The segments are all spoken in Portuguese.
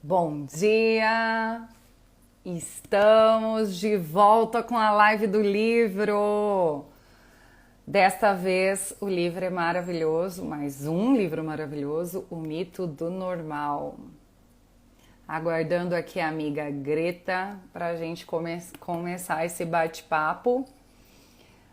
Bom dia! Estamos de volta com a live do livro. Desta vez o livro é maravilhoso, mais um livro maravilhoso, O Mito do Normal. Aguardando aqui a amiga Greta para a gente começar esse bate-papo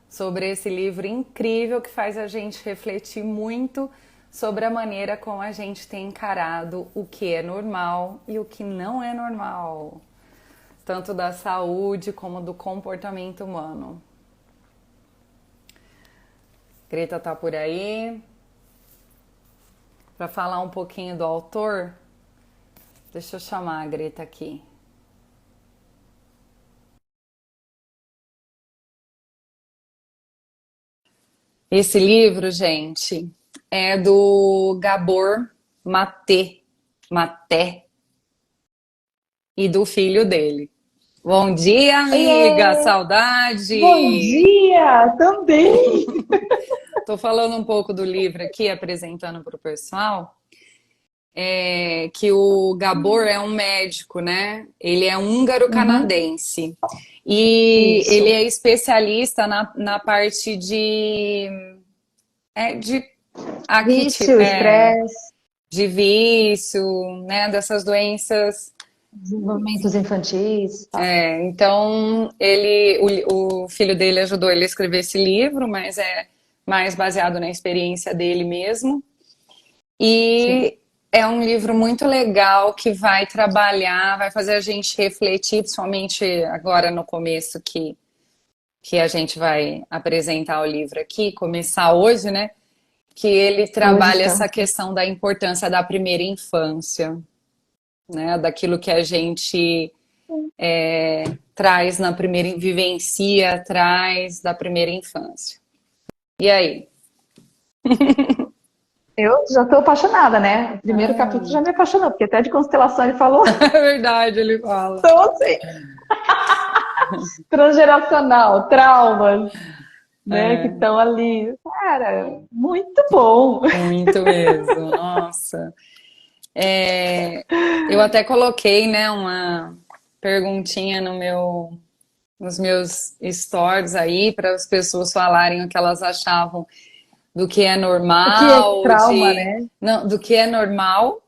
sobre esse livro incrível que faz a gente refletir muito sobre a maneira como a gente tem encarado o que é normal e o que não é normal, tanto da saúde como do comportamento humano. Greta tá por aí para falar um pouquinho do autor. Deixa eu chamar a Greta aqui. Esse livro, gente, é do Gabor Maté e do filho dele. Bom dia, amiga! Oiê, bom Saudade! dia também. Tô falando um pouco do livro aqui, apresentando para o pessoal, que o Gabor é um médico, né? Ele é Uhum, húngaro-canadense e ele isso. é especialista na parte de aqui, Vício, estresse, de vício, né? Dessas doenças. desenvolvimentos infantis, tá. Então, o filho dele ajudou ele a escrever esse livro, mas é mais baseado na experiência dele mesmo. Sim. E é um livro muito legal que vai trabalhar, vai fazer a gente refletir, principalmente agora no começo que a gente vai apresentar o livro aqui, começar hoje, né? Que ele Hoje trabalha essa estamos. questão da importância da primeira infância, né? Daquilo que a gente traz na primeira, vivencia, traz da primeira infância. E aí? Eu já estou apaixonada, né? O primeiro capítulo Ah, já me apaixonou, porque até de constelação ele falou. é verdade, ele fala. Então, assim, transgeracional, traumas, né, que É, estão ali. Cara, muito bom. muito mesmo, nossa. Eu até coloquei, né, uma perguntinha nos meus stories aí para as pessoas falarem o que elas achavam do que é O que é normal, trauma, né? não, do que é normal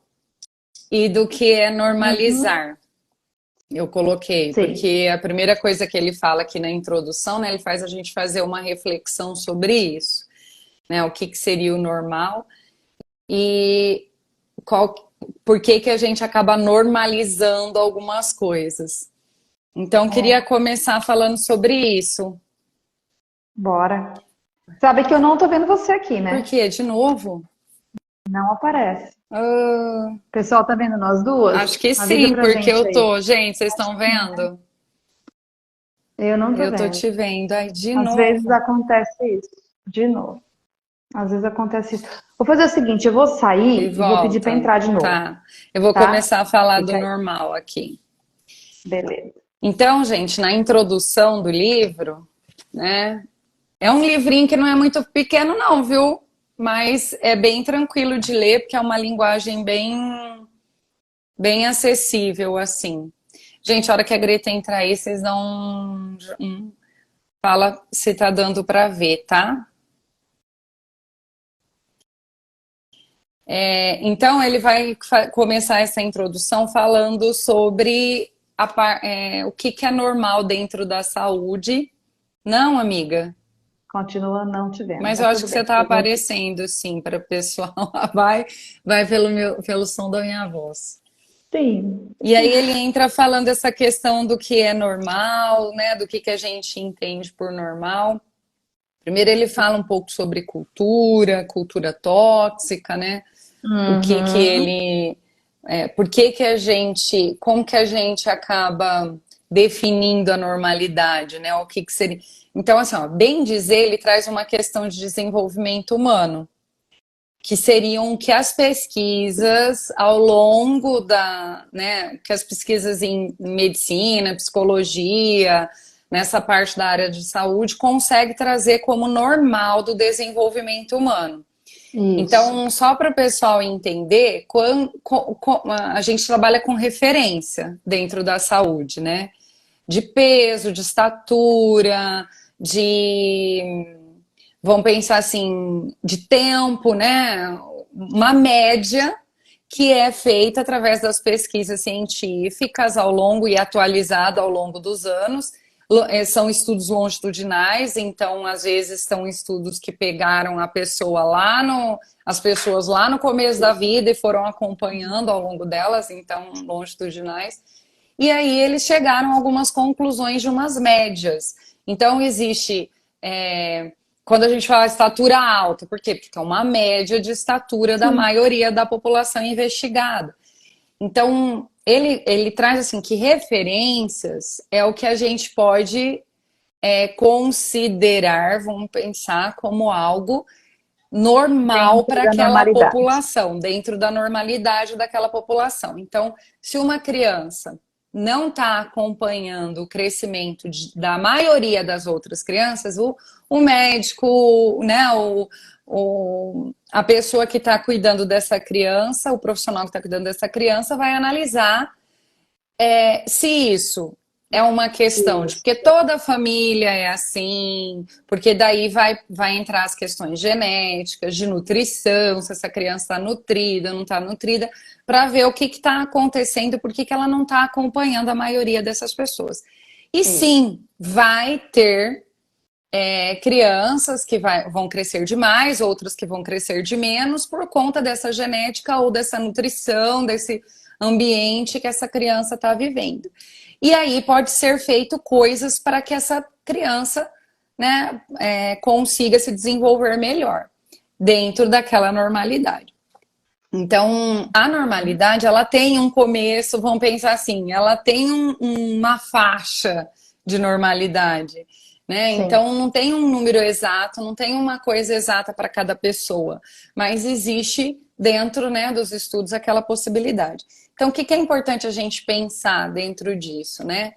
e do que é Uhum. normalizar. Eu coloquei, Sim. porque a primeira coisa que ele fala aqui na introdução, né, ele faz a gente fazer uma reflexão sobre isso, né, o que que seria o normal e qual, por que que a gente acaba normalizando algumas coisas. Então, queria É, começar falando sobre isso. bora. Sabe que eu não tô vendo você aqui, Por né? quê? De novo? Não aparece. Ah, O pessoal tá vendo nós duas? acho que Avisa sim, pra porque gente eu aí. tô. Gente, vocês Acho estão que sim, né? vendo? Eu não tô Eu tô vendo. te vendo. Ai, de Às vezes novo. acontece isso. De novo. Às vezes acontece isso. Vou fazer o seguinte, eu vou E sair e vou pedir pra volta. entrar de novo, Tá. Eu vou tá? começar a falar do Fica aí. normal aqui. Beleza. Então, gente, na introdução do livro, né? É um livrinho que não é muito pequeno, não, viu? Mas é bem tranquilo de ler, porque é uma linguagem bem acessível, assim. Gente, a hora que a Greta entrar aí, vocês dão fala se tá dando para ver, tá? Então, ele vai começar essa introdução falando sobre o que que é normal dentro da saúde. Não, amiga, Continua não te vendo, mas eu mas acho tudo que você bem. está Eu vou aqui. aparecendo, sim, para o pessoal. Vai pelo som da minha voz. Sim. E aí ele entra falando essa questão do que é normal, né? Do que a gente entende por normal. Primeiro ele fala um pouco sobre cultura tóxica, né? O que que Uhum. ele, por que a gente, como que a gente acaba definindo a normalidade, né? O que que seria. Então, assim, ó, bem dizer, ele traz uma questão de desenvolvimento humano, que seriam que as pesquisas ao longo né, que as pesquisas em medicina, psicologia, nessa parte da área de saúde, consegue trazer como normal do desenvolvimento humano. Isso. Então, só para o pessoal entender, a gente trabalha com referência dentro da saúde, né? De peso, de estatura, de, vamos pensar assim, de tempo, né? Uma média que é feita através das pesquisas científicas ao longo e atualizada ao longo dos anos. São estudos longitudinais, então às vezes são estudos que pegaram a pessoa lá no, as pessoas lá no começo da vida e foram acompanhando ao longo delas, então longitudinais. E aí eles chegaram a algumas conclusões de umas médias. Então existe quando a gente fala estatura alta, por quê? Porque é uma média de estatura da Sim. maioria da população investigada. Então, ele traz assim que referências é o que a gente pode considerar, vamos pensar, como algo normal Dentro para da aquela normalidade. população, dentro da normalidade daquela população. Então, se uma criança não está acompanhando o crescimento da maioria das outras crianças, o médico, né, a pessoa que está cuidando dessa criança, o profissional que está cuidando dessa criança, vai analisar se isso é uma questão de Isso. porque toda a família é assim, porque daí vai entrar as questões genéticas, de nutrição, se essa criança está nutrida, não está nutrida, para ver o que está acontecendo, por que ela não está acompanhando a maioria dessas pessoas. E Isso. sim, vai ter crianças que vão crescer de mais, outras que vão crescer de menos, por conta dessa genética ou dessa nutrição, desse ambiente que essa criança está vivendo. E aí pode ser feito coisas para que essa criança, né, consiga se desenvolver melhor dentro daquela normalidade. Então, a normalidade, ela tem um começo, vamos pensar assim, ela tem uma faixa de normalidade, né? Sim. Então, não tem um número exato, não tem uma coisa exata para cada pessoa, mas existe dentro, né, dos estudos aquela possibilidade. Então, o que é importante a gente pensar dentro disso, né?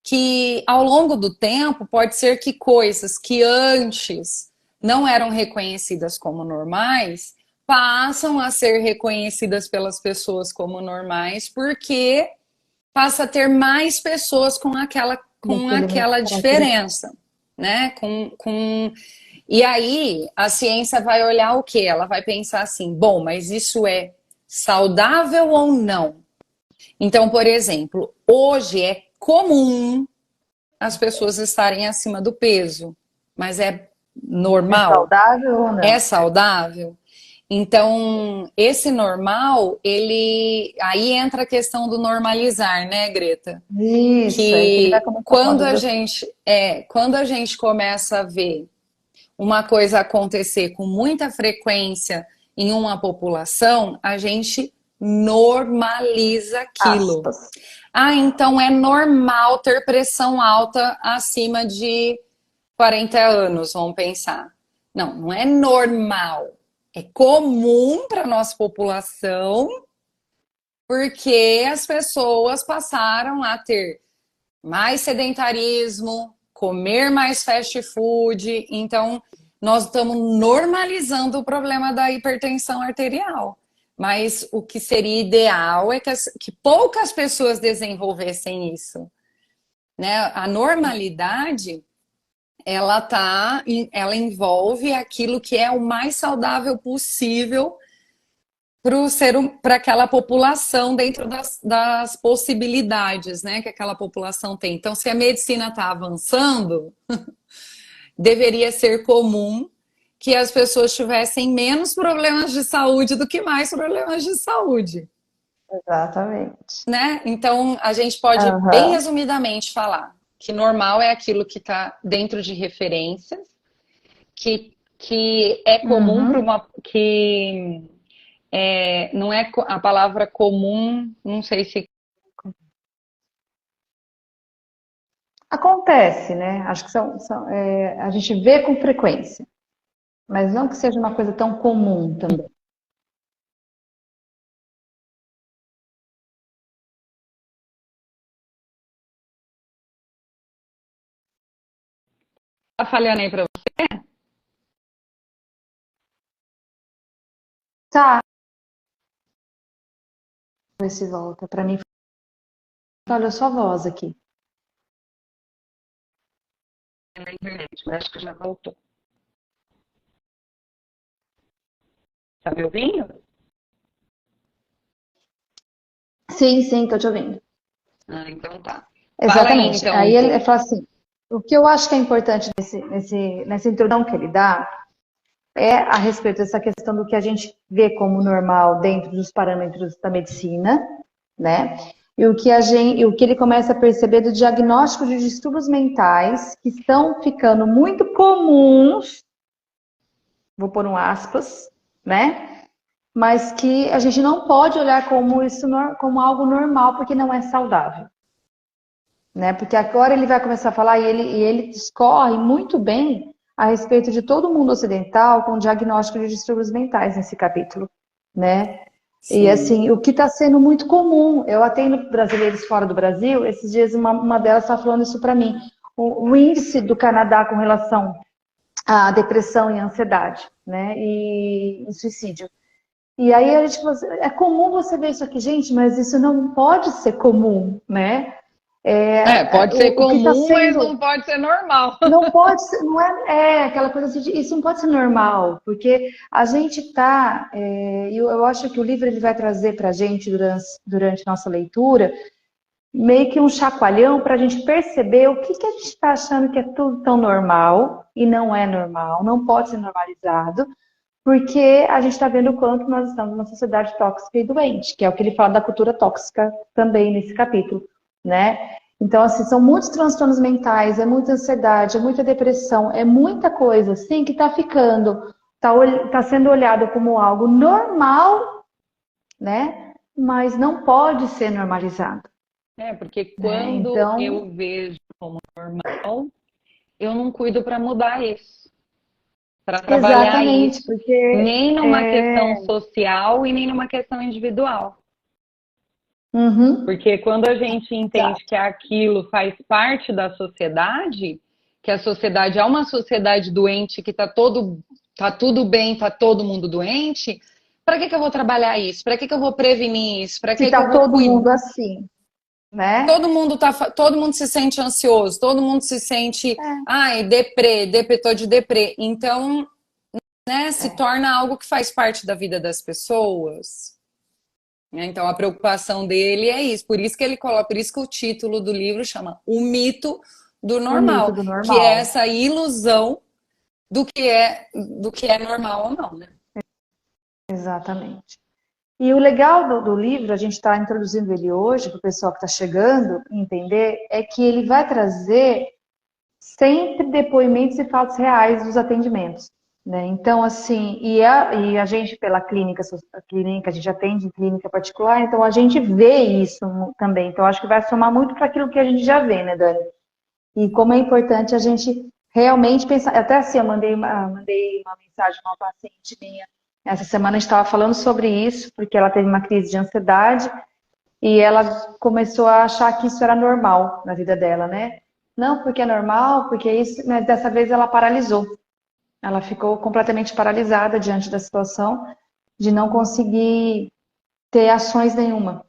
Que ao longo do tempo pode ser que coisas que antes não eram reconhecidas como normais passam a ser reconhecidas pelas pessoas como normais, porque passa a ter mais pessoas com Naquele mesmo aquela característica. diferença, né? E aí a ciência vai olhar o que? Ela vai pensar assim, bom, mas isso é saudável ou não? Então, por exemplo, hoje é comum as pessoas estarem acima do peso, mas é É normal? saudável ou É não? saudável? Então, esse normal, ele aí entra a questão do normalizar, né, Greta? Isso, é que ele vai Que começar a falar dos outros. quando a gente começa a ver uma coisa acontecer com muita frequência em uma população, a gente normaliza aquilo. Aspas. Ah, então é normal ter pressão alta acima de 40 anos, vamos pensar. Não, não é normal. É comum para a nossa população, porque as pessoas passaram a ter mais sedentarismo, comer mais fast food. Então, nós estamos normalizando o problema da hipertensão arterial. Mas o que seria ideal é que poucas pessoas desenvolvessem isso, né? A normalidade, ela envolve aquilo que é o mais saudável possível para aquela população dentro das possibilidades, né, que aquela população tem. Então, se a medicina está avançando, deveria ser comum que as pessoas tivessem menos problemas de saúde do que mais problemas de saúde, Exatamente. né? Então, a gente pode, bem Aham. resumidamente, falar que normal é aquilo que está dentro de referências, que é comum para Uhum. uma. Que não é a palavra comum, não sei se. Acontece, né? Acho que a gente vê com frequência, mas não que seja uma coisa tão comum também. Tá falhando aí para Tá. Ver se volta. Para mim, olha a sua voz aqui. Na internet, mas acho que já voltou. Tá me ouvindo? Sim, sim, tô te ouvindo. Ah, então tá. Fala aí, Exatamente. então, Aí um ele pouco. fala assim: o que eu acho que é importante nessa introdução que ele dá é a respeito dessa questão do que a gente vê como normal dentro dos parâmetros da medicina, né? E o que ele começa a perceber do diagnóstico de distúrbios mentais que estão ficando muito comuns, vou pôr um aspas, né? Mas que a gente não pode olhar como isso como algo normal porque não é saudável. Né? Porque agora ele vai começar a falar e ele discorre muito bem a respeito de todo mundo ocidental com diagnóstico de distúrbios mentais nesse capítulo, né? E Sim. assim, o que está sendo muito comum, eu atendo brasileiros fora do Brasil, esses dias uma delas está falando isso para mim, o índice do Canadá com relação à depressão e ansiedade, né? E suicídio. E aí a gente fala assim, é comum você ver isso aqui, gente, mas isso não pode ser comum, né? Pode ser O que está comum, mas sendo. não pode ser normal. Não pode ser, não é aquela coisa assim, isso não pode ser normal, porque a gente está. Eu acho que o livro ele vai trazer para a gente, durante nossa leitura, meio que um chacoalhão para a gente perceber o que, que a gente está achando que é tudo tão normal e não é normal, não pode ser normalizado, porque a gente está vendo o quanto nós estamos numa sociedade tóxica e doente, que é o que ele fala da cultura tóxica também nesse capítulo, né? Então, assim, são muitos transtornos mentais, é muita ansiedade, é muita depressão, é muita coisa, assim, que está ficando, tá sendo olhado como algo normal, né? Mas não pode ser normalizado, Porque né? quando Então, eu vejo como normal, eu não cuido para mudar isso, para trabalhar exatamente, isso, porque nem numa questão social e nem numa questão individual. uhum, Porque quando a gente entende exato. que aquilo faz parte da sociedade, que a sociedade é uma sociedade doente, que tá tudo bem, tá todo mundo doente, para que eu vou trabalhar isso? Para que eu vou prevenir isso? Para Se que eu tá vou todo cuidar? mundo assim, né? Todo mundo se sente ansioso, todo mundo se sente, ai, deprê, tô de deprê. Então, né, se É. torna algo que faz parte da vida das pessoas. Né? Então, a preocupação dele é isso. Por isso que ele coloca, por isso que o título do livro chama O Mito do O mito Normal, do que é normal. essa ilusão do que é normal ou não, né? Exatamente. E o legal do livro, a gente está introduzindo ele hoje para o pessoal que está chegando entender, é que ele vai trazer sempre depoimentos e fatos reais dos atendimentos. Né? Então, assim, e a gente, pela a gente atende em clínica particular, então a gente vê isso também. Então, acho que vai somar muito para aquilo que a gente já vê, né, Dani? E como é importante a gente realmente pensar. Até assim, eu mandei uma mensagem para uma paciente minha. Essa semana a gente estava falando sobre isso, porque ela teve uma crise de ansiedade e ela começou a achar que isso era normal na vida dela, né? Não, porque é normal, porque isso, mas dessa vez ela paralisou. Ela ficou completamente paralisada diante da situação de não conseguir ter ações nenhuma,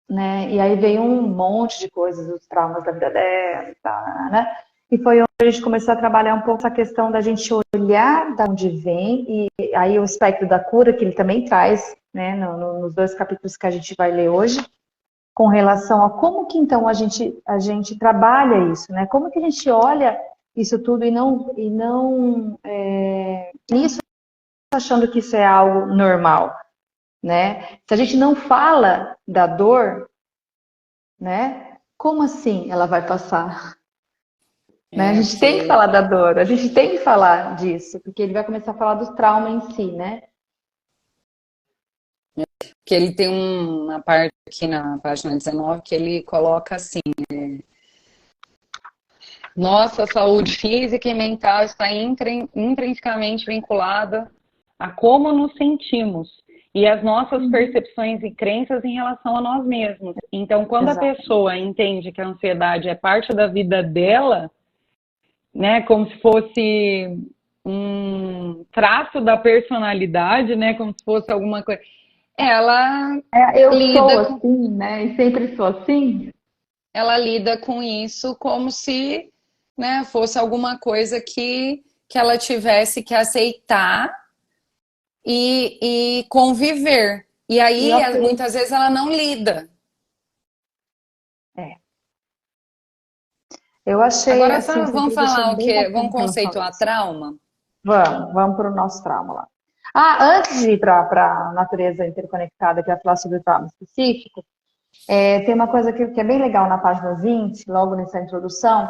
né? E aí veio um monte de coisas, os traumas da vida dela e tal, né? E foi onde a gente começou a trabalhar um pouco essa questão da gente olhar da onde vem, e aí o espectro da cura, que ele também traz, né, nos dois capítulos que a gente vai ler hoje, com relação a como que então a gente trabalha isso, né? Como que a gente olha isso tudo e não isso achando que isso é algo normal, né? Se a gente não fala da dor, né? Como assim ela vai passar? Né? A gente tem que Porque, falar da dor, a gente tem que falar disso, porque ele vai começar a falar do trauma em si, né? porque ele tem uma parte aqui na página 19 que ele coloca assim: nossa saúde física e mental está intrinsecamente vinculada a como nos sentimos e as nossas Uhum. percepções e crenças em relação a nós mesmos. Então, quando a Exato. pessoa entende que a ansiedade é parte da vida dela, né, como se fosse um traço da personalidade, né? Como se fosse alguma coisa. Ela Eu sou lida com, assim, né? E sempre sou assim. ela lida com isso como se, né, fosse alguma coisa que ela tivesse que aceitar e conviver. E E aí, ok. muitas vezes, ela não lida. É. Eu achei, Agora, assim, essa vamos introdução falar o bem quê? bacana Vamos em relação a conceituar isso. trauma? Vamos para o nosso trauma lá. Ah, antes de ir para a natureza interconectada, que é falar sobre o trauma específico, tem uma coisa que é bem legal na página 20, logo nessa introdução,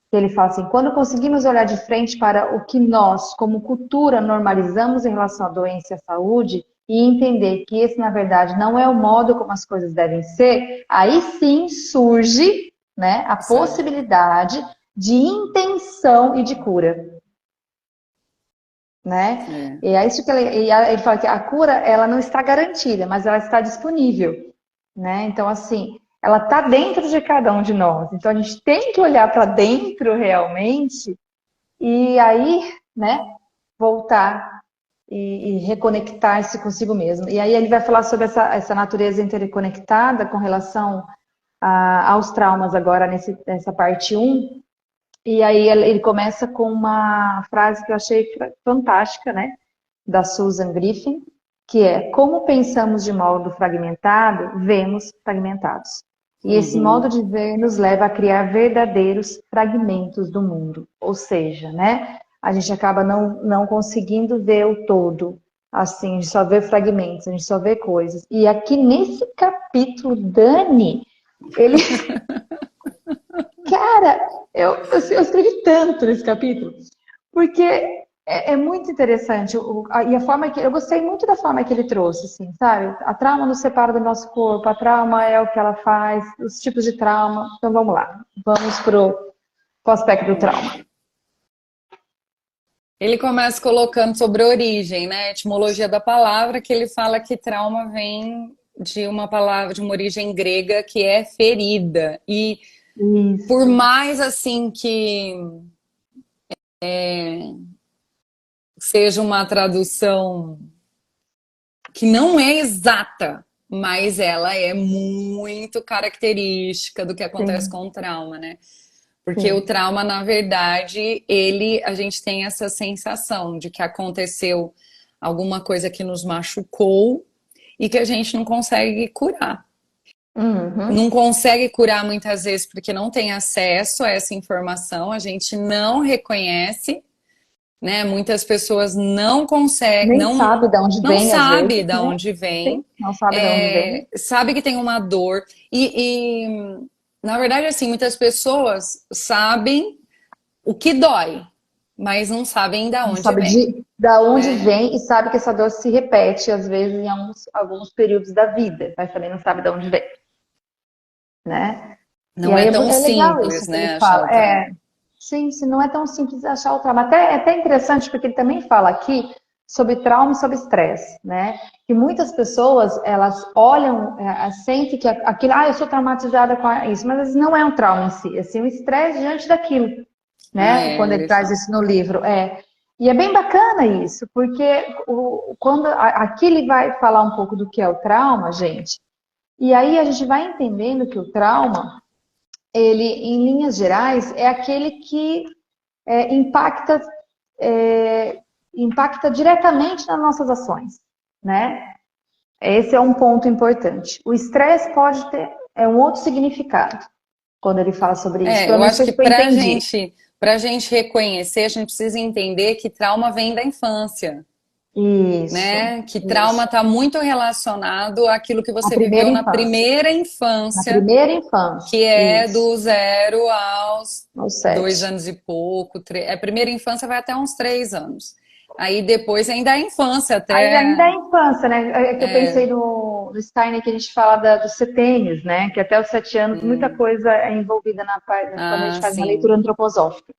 que ele fala assim: quando conseguimos olhar de frente para o que nós, como cultura, normalizamos em relação à doença e à saúde, e entender que esse, na verdade, não é o modo como as coisas devem ser, aí sim surge, né, a Sabe? possibilidade de intenção e de cura, né? É. E é isso que ele fala que a cura ela não está garantida, mas ela está disponível, né? Então assim, ela está dentro de cada um de nós. Então a gente tem que olhar para dentro realmente e aí, né, voltar e reconectar-se consigo mesmo. E aí ele vai falar sobre essa natureza interconectada com relação aos traumas agora nessa parte um. E aí ele começa com uma frase que eu achei fantástica, né? Da Susan Griffin, que é: como pensamos de modo fragmentado, vemos fragmentados. E esse modo Uhum. de ver nos leva a criar verdadeiros fragmentos do mundo. Ou seja, né? A gente acaba não conseguindo ver o todo. Assim, a gente só vê fragmentos, a gente só vê coisas. E aqui nesse capítulo, Dani, ele Cara, eu escrevi tanto nesse capítulo, porque é muito interessante. E a forma que. Eu gostei muito da forma que ele trouxe, assim, sabe? A trauma nos separa do nosso corpo, a trauma é o que ela faz, os tipos de trauma. Então vamos lá, vamos pro aspecto do É. trauma. Ele começa colocando sobre a origem, né? A etimologia da palavra, que ele fala que trauma vem de uma palavra, de uma origem grega que é ferida. E por Isso, mais assim que seja uma tradução que não é exata, mas ela é muito característica do que acontece sim, com o trauma, né? Porque o sim. trauma, na verdade, a gente tem essa sensação de que aconteceu alguma coisa que nos machucou e que a gente não consegue curar. Não Uhum. consegue curar muitas vezes porque não tem acesso a essa informação, a gente não reconhece, né? Muitas pessoas não conseguem, Nem sabe de onde não vem, às sabe vezes, de né? onde Sim, vem, não sabe de onde vem. sabe que tem uma dor na verdade, assim, muitas pessoas sabem o que dói, mas não sabem de Não onde sabe vem, da onde né? vem e sabe que essa dor se repete, às vezes, em alguns períodos da vida, mas também não sabe de onde vem, né? E Não aí é tão é legal simples, isso que ele né, achar fala. o trauma. Sim, se não é tão simples achar o trauma. É até interessante, porque ele também fala aqui sobre trauma e sobre estresse, né? Que muitas pessoas, elas olham, sentem que aquilo, eu sou traumatizada com isso, mas às vezes não é um trauma em si, é assim, um estresse diante daquilo, Ah, né? é, Quando ele ele traz fala. isso no livro. E é bem bacana isso, porque quando aqui ele vai falar um pouco do que é o trauma, gente, e aí a gente vai entendendo que o trauma, ele, em linhas gerais, é aquele que é, impacta, impacta diretamente nas nossas ações, né? Esse é um ponto importante. O estresse pode ter um outro significado quando ele fala sobre isso. Pelo Eu menos acho foi que isso que eu entendi. para gente reconhecer, a gente precisa entender que trauma vem da infância, Isso, né? Que trauma isso. está muito relacionado àquilo que A você primeira viveu na infância. primeira Na infância, primeira infância. que é Isso. do 0 aos Aos 2 7. anos e pouco. A primeira infância vai até uns 3 anos. Aí depois ainda a infância Aí ainda até. é infância, né? É que eu pensei no Steiner que a gente fala dos setênios, né? Que até os 7 anos muita Hum, coisa é envolvida quando a gente ah, faz uma sim. leitura antroposófica.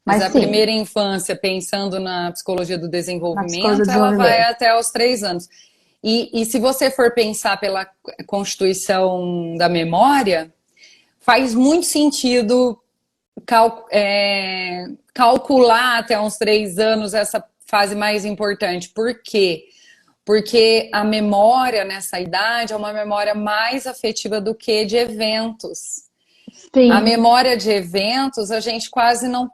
Mas Mas a sim, primeira infância, pensando na psicologia do na psicologia do desenvolvimento, ela vai desenvolvimento. até os 3 anos. E se você for pensar pela constituição da memória, faz muito sentido calcular até uns 3 anos essa fase mais importante. Por quê? Porque a memória nessa idade é uma memória mais afetiva do que de eventos. A Sim, memória de eventos a gente quase não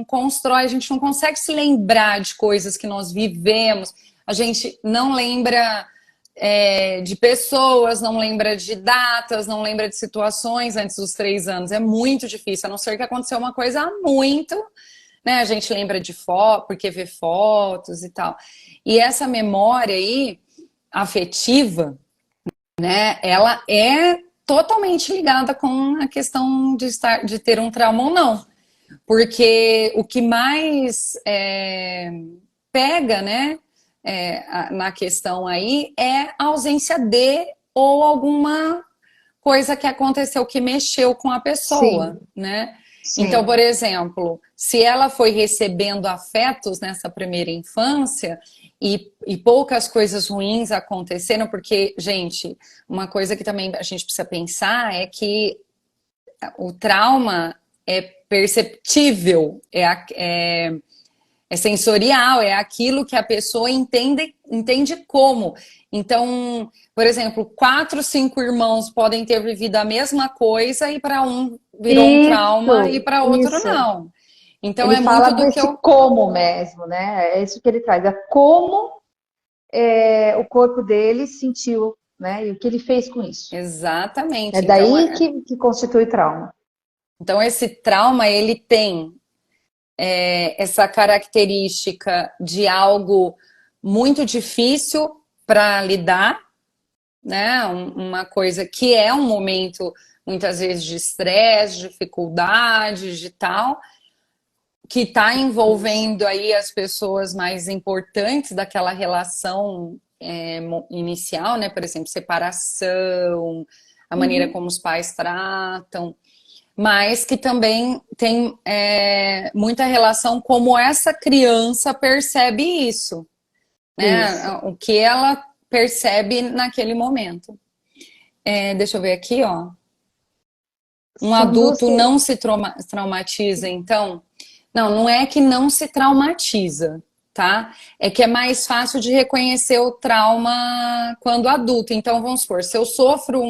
constrói, a gente não consegue se lembrar de coisas que nós vivemos, a gente não lembra de pessoas, não lembra de datas, não lembra de situações antes dos 3 anos. É muito difícil, a não ser que aconteceu uma coisa há muito, né? A gente lembra de foto, porque vê fotos e tal. E essa memória aí, afetiva, né? Ela é totalmente ligada com a questão de ter um trauma ou não. Porque o que mais pega, né, na questão aí é a ausência de ou alguma coisa que aconteceu que mexeu com a pessoa, sim, né? Então, sim. por exemplo, se ela foi recebendo afetos nessa primeira infância e poucas coisas ruins aconteceram, porque, gente, uma coisa que também a gente precisa pensar é que o trauma é perceptível, é sensorial, é aquilo que a pessoa entende como. Então, por exemplo, 4, 5 irmãos podem ter vivido a mesma coisa e para um virou um trauma e para outro Isso. não. Então Ele é fala muito do que desse eu. como mesmo, né? É isso que ele traz. É como o corpo dele sentiu, né? E o que ele fez com isso. É Exatamente. Então, daí que constitui trauma. então esse trauma ele tem essa característica de algo muito difícil para lidar, né? Uma coisa que é um momento, muitas vezes, de estresse, dificuldade, de tal, que está Isso. envolvendo aí as pessoas mais importantes daquela relação inicial, né? Por exemplo, separação, a maneira Uhum. como os pais tratam, mas que também tem muita relação como essa criança percebe isso, né? Isso. O que ela percebe naquele momento. Deixa eu ver aqui, ó. Um São duas. adulto não se traumatiza, então? Não, não é que não se traumatiza, tá? É que é mais fácil de reconhecer o trauma quando adulto. Então, vamos supor, se eu sofro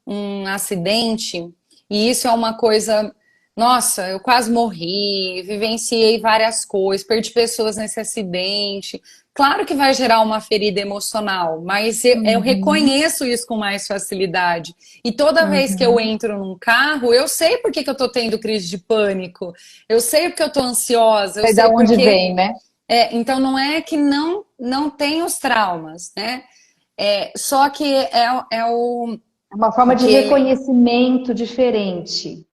um acidente, e isso é uma coisa. Nossa, eu quase morri, vivenciei várias coisas, perdi pessoas nesse acidente. Claro que vai gerar uma ferida emocional, mas eu Uhum. reconheço isso com mais facilidade. E toda vez que eu Uhum. entro num carro, eu sei por que que eu tô tendo crise de pânico, eu sei porque eu tô ansiosa, eu Sei da sei onde porque. vem, né? Então não é que não tem os traumas, né? Só que É uma forma o de que ele reconhecimento diferente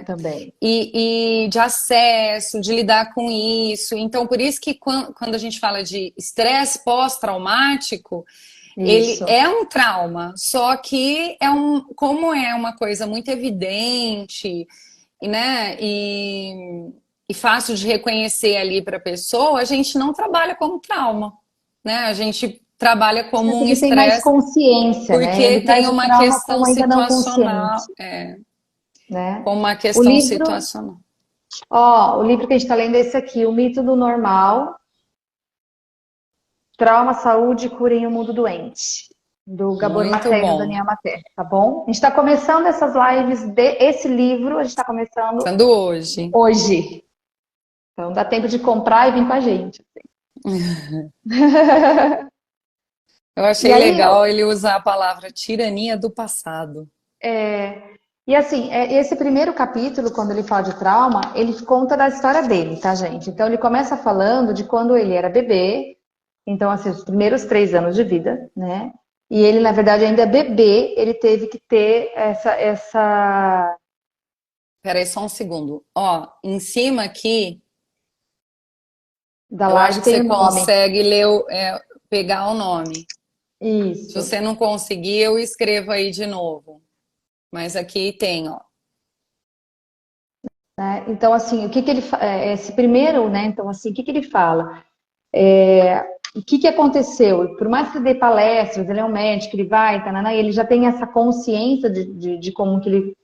também. e de acesso, de lidar com isso. Então, por isso que quando a gente fala de estresse pós-traumático, ele Isso. é um trauma, só que como é uma coisa muito evidente, né, e fácil de reconhecer ali para a pessoa, a gente não trabalha como trauma, né? A gente trabalha como Porque um ele tem mais estresse consciência, né? porque Ele tem traz o uma trauma questão como ainda não situacional, consciente, né? como uma O questão livro, situacional. o livro que a gente está lendo é esse aqui, O Mito do Normal, Trauma, Saúde e Cura em um Mundo Doente, do Gabor Muito Maté e do bom. Daniel Maté, tá bom? A gente está começando essas lives esse livro, a gente está começando Sendo hoje. hoje. Então dá tempo de comprar e vir com a gente. Eu E achei aí, legal ele usar a palavra tirania do passado. e assim, esse primeiro capítulo, quando ele fala de trauma, ele conta da história dele, tá, gente? Então ele começa falando de quando ele era bebê, então assim, os primeiros 3 anos de vida, né? E ele, na verdade, ainda bebê, ele teve que ter essa Peraí, só um segundo. Ó, em cima aqui, da eu acho live que tem você o nome. consegue ler, pegar o nome. Se Isso. você não conseguir, eu escrevo aí de novo. Mas aqui tem, ó. Né? Então, assim, o que que ele, esse primeiro, né? Então, assim, o que que ele fala? O que que aconteceu? Por mais que ele dê palestras, ele é um médico, ele vai, tanana, ele já tem essa consciência de como que ele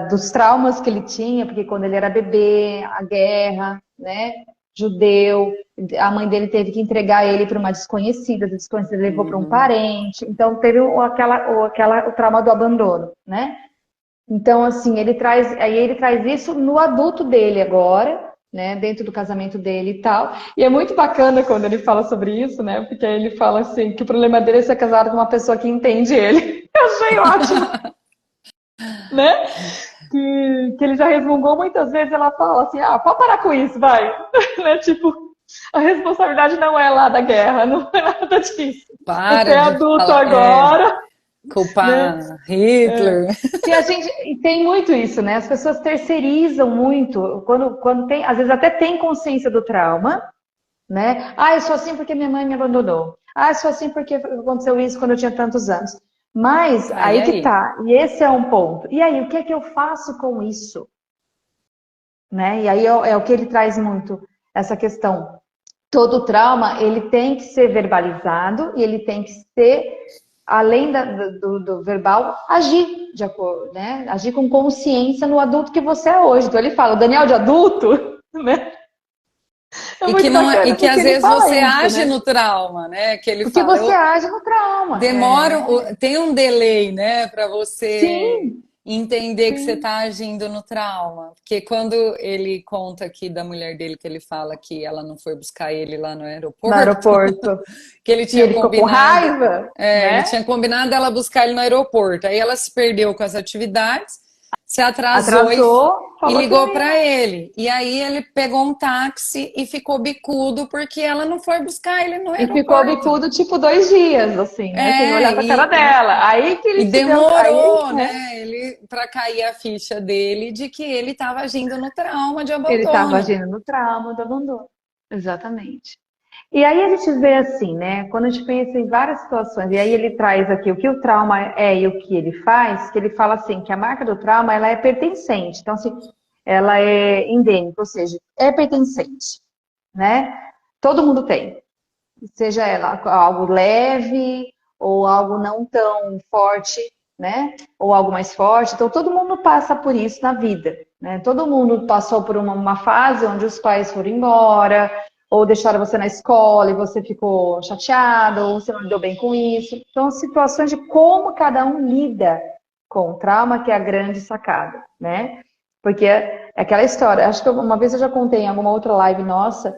dos traumas que ele tinha, porque quando ele era bebê, a guerra, né? Judeu, a mãe dele teve que entregar ele para uma desconhecida, a desconhecida levou para um Uhum. parente, então teve o trauma do abandono, né? Então, assim, ele traz isso no adulto dele agora, né, dentro do casamento dele e tal. E é muito bacana quando ele fala sobre isso, né, porque aí ele fala assim, que o problema dele é ser casado com uma pessoa que entende ele. Eu achei ótimo, né? Que ele já resmungou muitas vezes, ela fala assim, pode parar com isso, vai. Né, tipo, a responsabilidade não é lá da guerra, não é nada disso. Você Para é de adulto falar, agora, né? culpar Hitler. Que a gente e tem muito isso, né? As pessoas terceirizam muito, quando tem, às vezes até tem consciência do trauma, né? Eu sou assim porque minha mãe me abandonou. Eu sou assim porque aconteceu isso quando eu tinha tantos anos. Mas Tá, e aí que aí? tá, e esse é um ponto. E aí, o que é que eu faço com isso? Né? E aí é o que ele traz muito, essa questão. Todo trauma, ele tem que ser verbalizado e ele tem que ser, além do verbal, agir de acordo, né? Agir com consciência no adulto que você é hoje. Então ele fala, o Daniel de adulto, né? É E que muito não, e bacana que porque às ele vezes fala você isso, age né? no trauma, né? Que ele Porque fala, você eu age no trauma. demoro, tem um delay, né, para você Sim, entender que você sim. está agindo no trauma. Porque quando ele conta aqui da mulher dele, que ele fala que ela não foi buscar ele lá no No aeroporto, aeroporto. que ele E tinha ele ficou com combinado, raiva, ele né? tinha combinado ela buscar ele no aeroporto. Aí ela se perdeu com as atividades, se atrasou Atrasou, e falou que não ligou ia para mais. ele. E aí ele pegou um táxi e ficou bicudo porque ela não foi buscar ele no E ficou aeroporto. bicudo tipo 2 dias, assim, né? Sem É, olhar pra cara dela. Aí que e ele se deu. Aí, demorou, né? né, ele para cair a ficha dele de que ele estava agindo no trauma de Ele estava abandono. agindo no trauma do abandono. Exatamente. E aí a gente vê assim, né? Quando a gente pensa em várias situações, e aí ele traz aqui o que o trauma é e o que ele faz, que ele fala assim, que a marca do trauma, ela é pertencente. Então, assim, ela é endêmica, ou seja, é pertencente, né? Todo mundo tem. Seja ela algo leve ou algo não tão forte, né? Ou algo mais forte. Então, todo mundo passa por isso na vida, né? Todo mundo passou por uma fase onde os pais foram embora, ou deixaram você na escola e você ficou chateado, ou você não lidou bem com isso. Então, situações de como cada um lida com o trauma, que é a grande sacada, né? Porque é aquela história. Acho que uma vez eu já contei em alguma outra live nossa,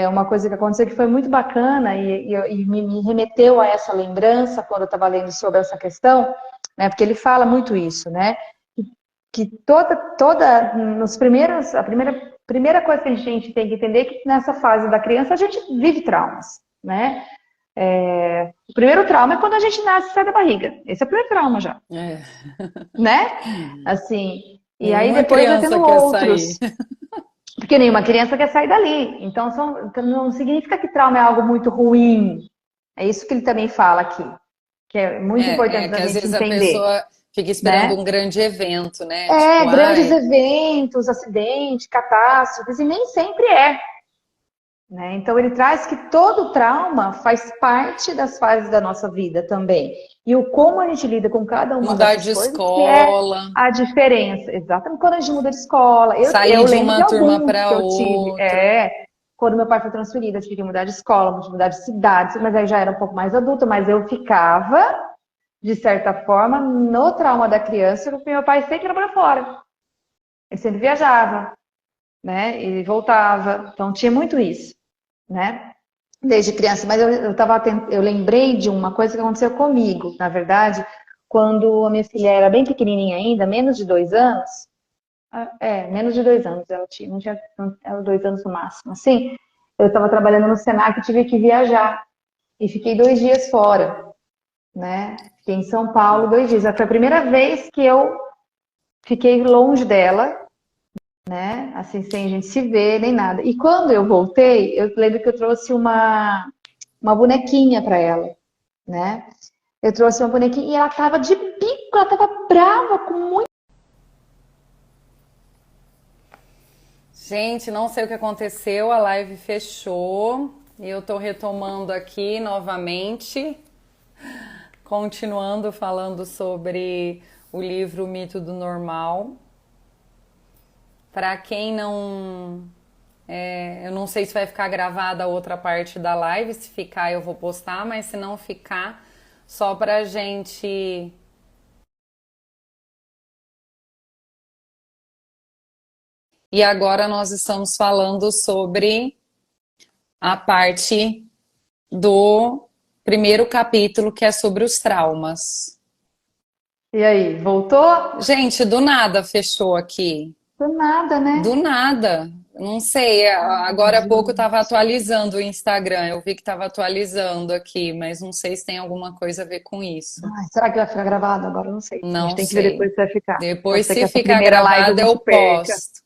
uma coisa que aconteceu que foi muito bacana e me remeteu a essa lembrança quando eu estava lendo sobre essa questão, né? Porque ele fala muito isso, né? Que nos primeiros, a primeira coisa que a gente tem que entender é que nessa fase da criança a gente vive traumas, né? O primeiro trauma é quando a gente nasce e sai da barriga. Esse é o primeiro trauma já, É. né? Assim, e aí Nenhuma depois vai criança tendo quer sair. outros. Porque nenhuma criança quer sair dali. Então não significa que trauma é algo muito ruim. É isso que ele também fala aqui, que é muito importante da Que às gente vezes a entender, pessoa fica esperando um né? grande evento, né? Tipo, Grandes ai, eventos, acidentes, catástrofes, e nem sempre é, né? Então ele traz que todo trauma faz parte das fases da nossa vida também. E o como a gente lida com cada uma mudar dessas de coisas que é escola, a diferença. Exatamente quando a gente muda de escola. sair Eu de lembro de uma turma alguns que para eu tive. outra. Quando meu pai foi transferido, eu tive que mudar de escola, tive que mudar de cidade, mas aí já era um pouco mais adulta, mas eu ficava, de certa forma, no trauma da criança, porque meu pai sempre era para fora. Ele sempre viajava, né? E voltava. Então tinha muito isso, né? Desde criança. Mas eu lembrei de uma coisa que aconteceu comigo, na verdade, quando a minha filha era bem pequenininha ainda, menos de 2 anos. Menos de 2 anos. Ela tinha, não tinha, ela 2 anos no máximo. Assim, eu estava trabalhando no Senac e tive que viajar. E fiquei 2 dias fora, né? Fiquei em São Paulo 2 dias. Foi a primeira vez que eu fiquei longe dela, né? Assim, sem a gente se ver, nem nada. E quando eu voltei, eu lembro que eu trouxe uma bonequinha para ela, né? Eu trouxe uma bonequinha e ela tava de bico, ela tava brava com muito. Gente, não sei o que aconteceu, a live fechou e eu tô retomando aqui novamente. continuando falando sobre o livro O Mito do Normal. Para quem não... eu não sei se vai ficar gravada a outra parte da live, se ficar eu vou postar, mas se não ficar, só pra gente... E agora nós estamos falando sobre a parte do primeiro capítulo, que é sobre os traumas. E aí, voltou? Gente, do nada fechou aqui. Do nada, né? Do nada. Não sei, agora há pouco eu estava atualizando o Instagram. Eu vi que estava atualizando aqui, mas não sei se tem alguma coisa a ver com isso. Ai, será que vai ficar gravado agora? Eu não sei. A gente Não tem que ver sei. depois se vai ficar. Pode Depois, ser que se essa ficar primeira live a gravado, eu gente perca. posto.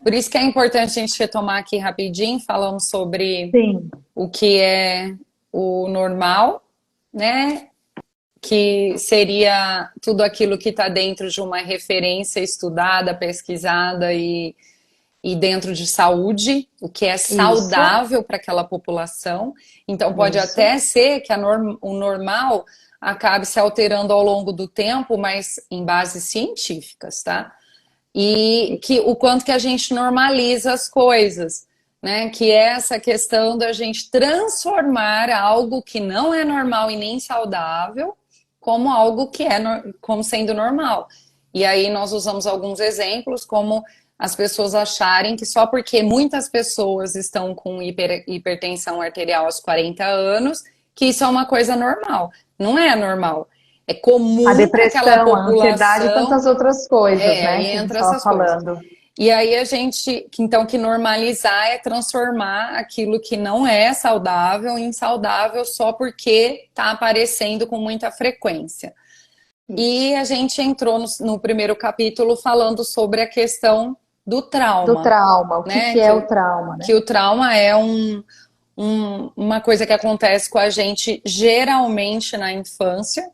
Por isso que é importante a gente retomar aqui rapidinho, falando sobre Sim, o que é o normal, né? Que seria tudo aquilo que está dentro de uma referência estudada, pesquisada e dentro de saúde, o que é isso, saudável para aquela população. Então, pode isso, até ser que o normal acabe se alterando ao longo do tempo, mas em bases científicas, tá? E que o quanto que a gente normaliza as coisas, né? Que é essa questão da gente transformar algo que não é normal e nem saudável como algo que é como sendo normal. E aí nós usamos alguns exemplos, como as pessoas acharem que só porque muitas pessoas estão com hipertensão arterial aos 40 anos, que isso é uma coisa normal. Não é normal. É a comum para aquela depressão, a ansiedade e tantas população. outras coisas, Aí né, que a gente entra estava essas coisas. falando. E aí a gente, então, que normalizar é transformar aquilo que não é saudável em saudável só porque está aparecendo com muita frequência. E a gente entrou no primeiro capítulo falando sobre a questão do Do trauma, trauma, o que né? que é o trauma, né? Que o trauma é uma coisa que acontece com a gente geralmente na infância,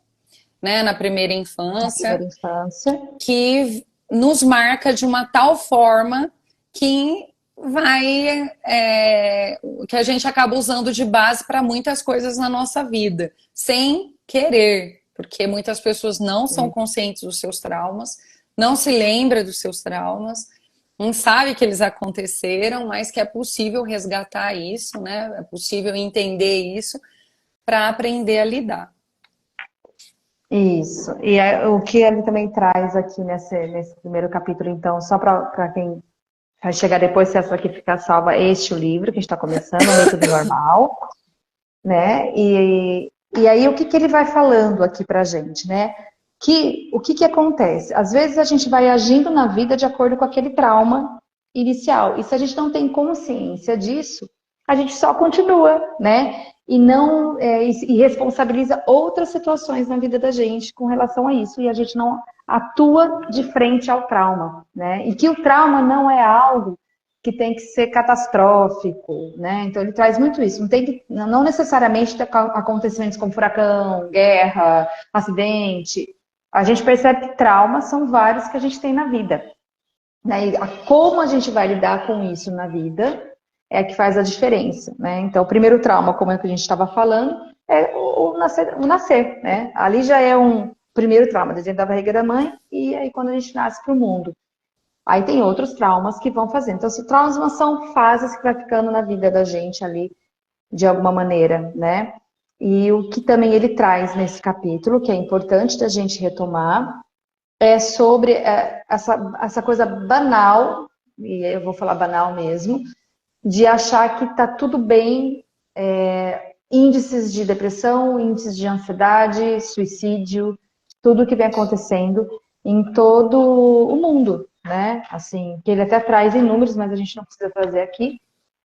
né? Na primeira Na infância, primeira infância. que nos marca de uma tal forma que que a gente acaba usando de base para muitas coisas na nossa vida, sem querer, porque muitas pessoas não são conscientes dos seus traumas, não se lembra dos seus traumas, não sabe que eles aconteceram, mas que é possível resgatar isso, né? É possível entender isso para aprender a lidar. Isso. E o que ele também traz aqui nesse primeiro capítulo, então, só para quem vai chegar depois, se essa aqui ficar salva, este é o livro que a gente está começando, O Método Normal, né? E aí, o que que ele vai falando aqui pra gente, né? O que que acontece? Às vezes a gente vai agindo na vida de acordo com aquele trauma inicial. E se a gente não tem consciência disso, a gente só continua, né? E não e responsabiliza outras situações na vida da gente com relação a isso. E a gente não atua de frente ao trauma, né? E que o trauma não é algo que tem que ser catastrófico, né? Então ele traz muito isso. Não tem que, não necessariamente ter acontecimentos como furacão, guerra, acidente. A gente percebe que traumas são vários que a gente tem na vida, né? E como a gente vai lidar com isso na vida é que faz a diferença, né? Então o primeiro trauma, como é que a gente estava falando, é o nascer, né? Ali já é um primeiro trauma, dentro da barriga da mãe e aí quando a gente nasce para o mundo. Aí tem outros traumas que vão fazendo. Então, os traumas são fases que vai ficando na vida da gente ali, de alguma maneira, né? E o que também ele traz nesse capítulo, que é importante da gente retomar, é sobre essa coisa banal, e eu vou falar banal mesmo, de achar que tá tudo bem, índices de depressão, índices de ansiedade, suicídio, tudo que vem acontecendo em todo o mundo, né? Assim, que ele até traz em números, mas a gente não precisa trazer aqui.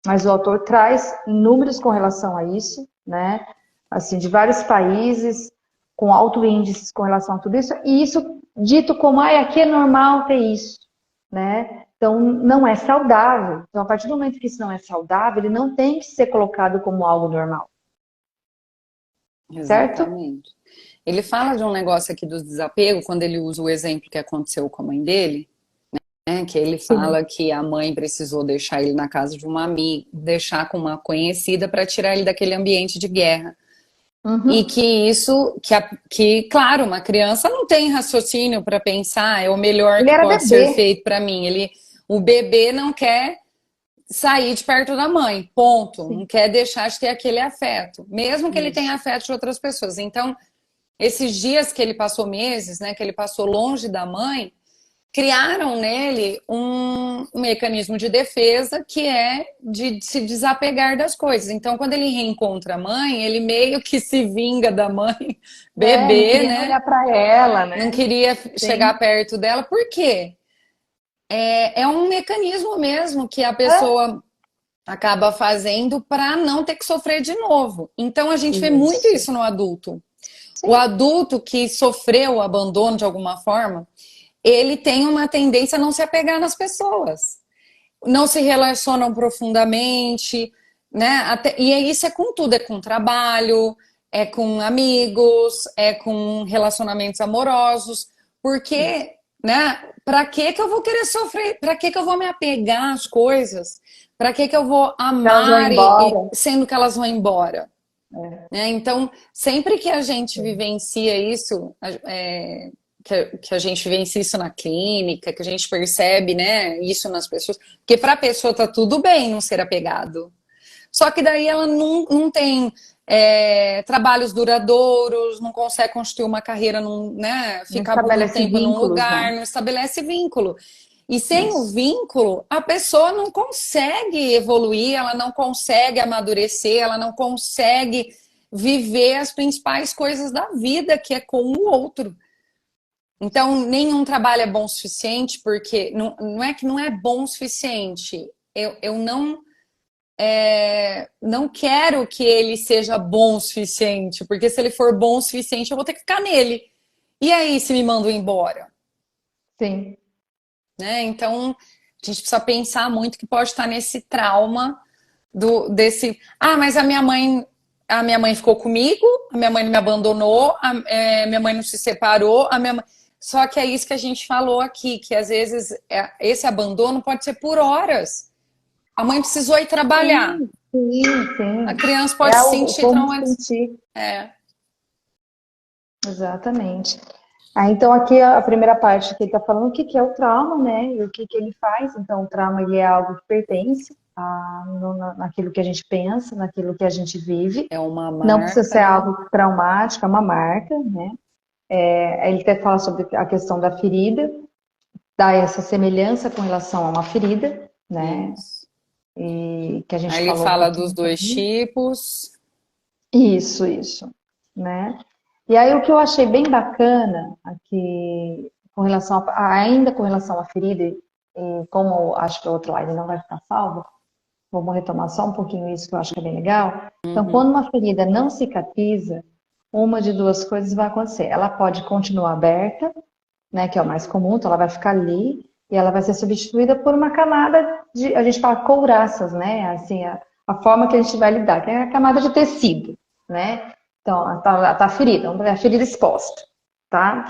Mas o autor traz números com relação a isso, né? Assim, de vários países com alto índices com relação a tudo isso. E isso dito como, aqui é normal ter isso, né? Então, não é saudável. Então, a partir do momento que isso não é saudável, ele não tem que ser colocado como algo normal. Certo? Exatamente. Ele fala de um negócio aqui do desapego, quando ele usa o exemplo que aconteceu com a mãe dele, né? Que ele Sim. fala que a mãe precisou deixar ele na casa de uma amiga, deixar com uma conhecida para tirar ele daquele ambiente de guerra. E Uhum. que isso, que, claro, uma criança não tem raciocínio para pensar, é o melhor Ele que era pode ser bebê. feito para mim. O bebê não quer sair de perto da mãe, ponto. Não Sim. quer deixar de ter aquele afeto, mesmo que ele tenha Isso. afeto de outras pessoas. Então, esses dias que ele passou meses, né, que ele passou longe da mãe, criaram nele um mecanismo de defesa que é de se desapegar das coisas. Então, quando ele reencontra a mãe, ele meio que se vinga da mãe, É, não bebê, queria nem né? olhar para ela, Não né? queria chegar Sim. perto dela. Por quê? É um mecanismo mesmo que a É. pessoa acaba fazendo para não ter que sofrer de novo. Então, a gente vê muito Isso. isso no adulto. O Sim. adulto que sofreu o abandono de alguma forma, ele tem uma tendência a não se apegar nas pessoas, não se relacionam profundamente, né? E isso é com tudo, é com trabalho, é com amigos, é com relacionamentos amorosos, Isso. porque, né? Para que eu vou querer sofrer? Para que eu vou me apegar às coisas? Para que eu vou Elas vão amar embora. sendo que elas vão embora? É. Né? Então, sempre que a gente vivencia isso, que a gente vivencia isso na clínica, que a gente percebe, né, isso nas pessoas, porque para a pessoa tá tudo bem não ser apegado. Só que daí ela não tem trabalhos duradouros, não consegue construir uma carreira, né, Não ficar por muito estabelece tempo num vínculos, lugar, né? não estabelece vínculo. E sem o Isso. vínculo, a pessoa não consegue evoluir, ela não consegue amadurecer, ela não consegue viver as principais coisas da vida, que é com o outro. Então, nenhum trabalho é bom o suficiente, porque não é que não é bom o suficiente. Eu não quero que ele seja bom o suficiente, porque se ele for bom o suficiente, eu vou ter que ficar nele. E aí, se me mandam embora? Sim. Né? Então, a gente precisa pensar muito que pode estar nesse trauma desse. Ah, mas a minha mãe ficou comigo, a minha mãe não me abandonou, minha mãe não se separou, a minha mãe. Só que é isso que a gente falou aqui, que às vezes esse abandono pode ser por horas. A mãe precisou ir trabalhar. Sim, sim, A sim. criança pode É se o sentir como traumatizada. sentir. É, Exatamente. Então aqui a primeira parte que ele está falando, o que que é o trauma, né? E o que que ele faz. Então o trauma ele é algo que pertence naquilo que a gente pensa, naquilo que a gente vive. é uma Não precisa marca, ser né? algo traumático, é uma marca, né? Ele até fala sobre a questão da ferida, dá essa semelhança com relação a uma ferida, né? Isso. E que a gente Aí ele falou um fala dos pouquinho dois também. tipos. Isso, né? E aí o que eu achei bem bacana aqui, ainda com relação à ferida, e como acho que a outra live não vai ficar salva, vamos retomar só um pouquinho isso que eu acho que é bem legal. Então, Uhum. quando uma ferida não cicatriza, uma de duas coisas vai acontecer. Ela pode continuar aberta, né, que é o mais comum, então ela vai ficar ali e ela vai ser substituída por uma camada de, a gente fala couraças, né, assim, a forma que a gente vai lidar, que é a camada de tecido, né, então ela tá ferida, vamos ver a ferida exposta, tá,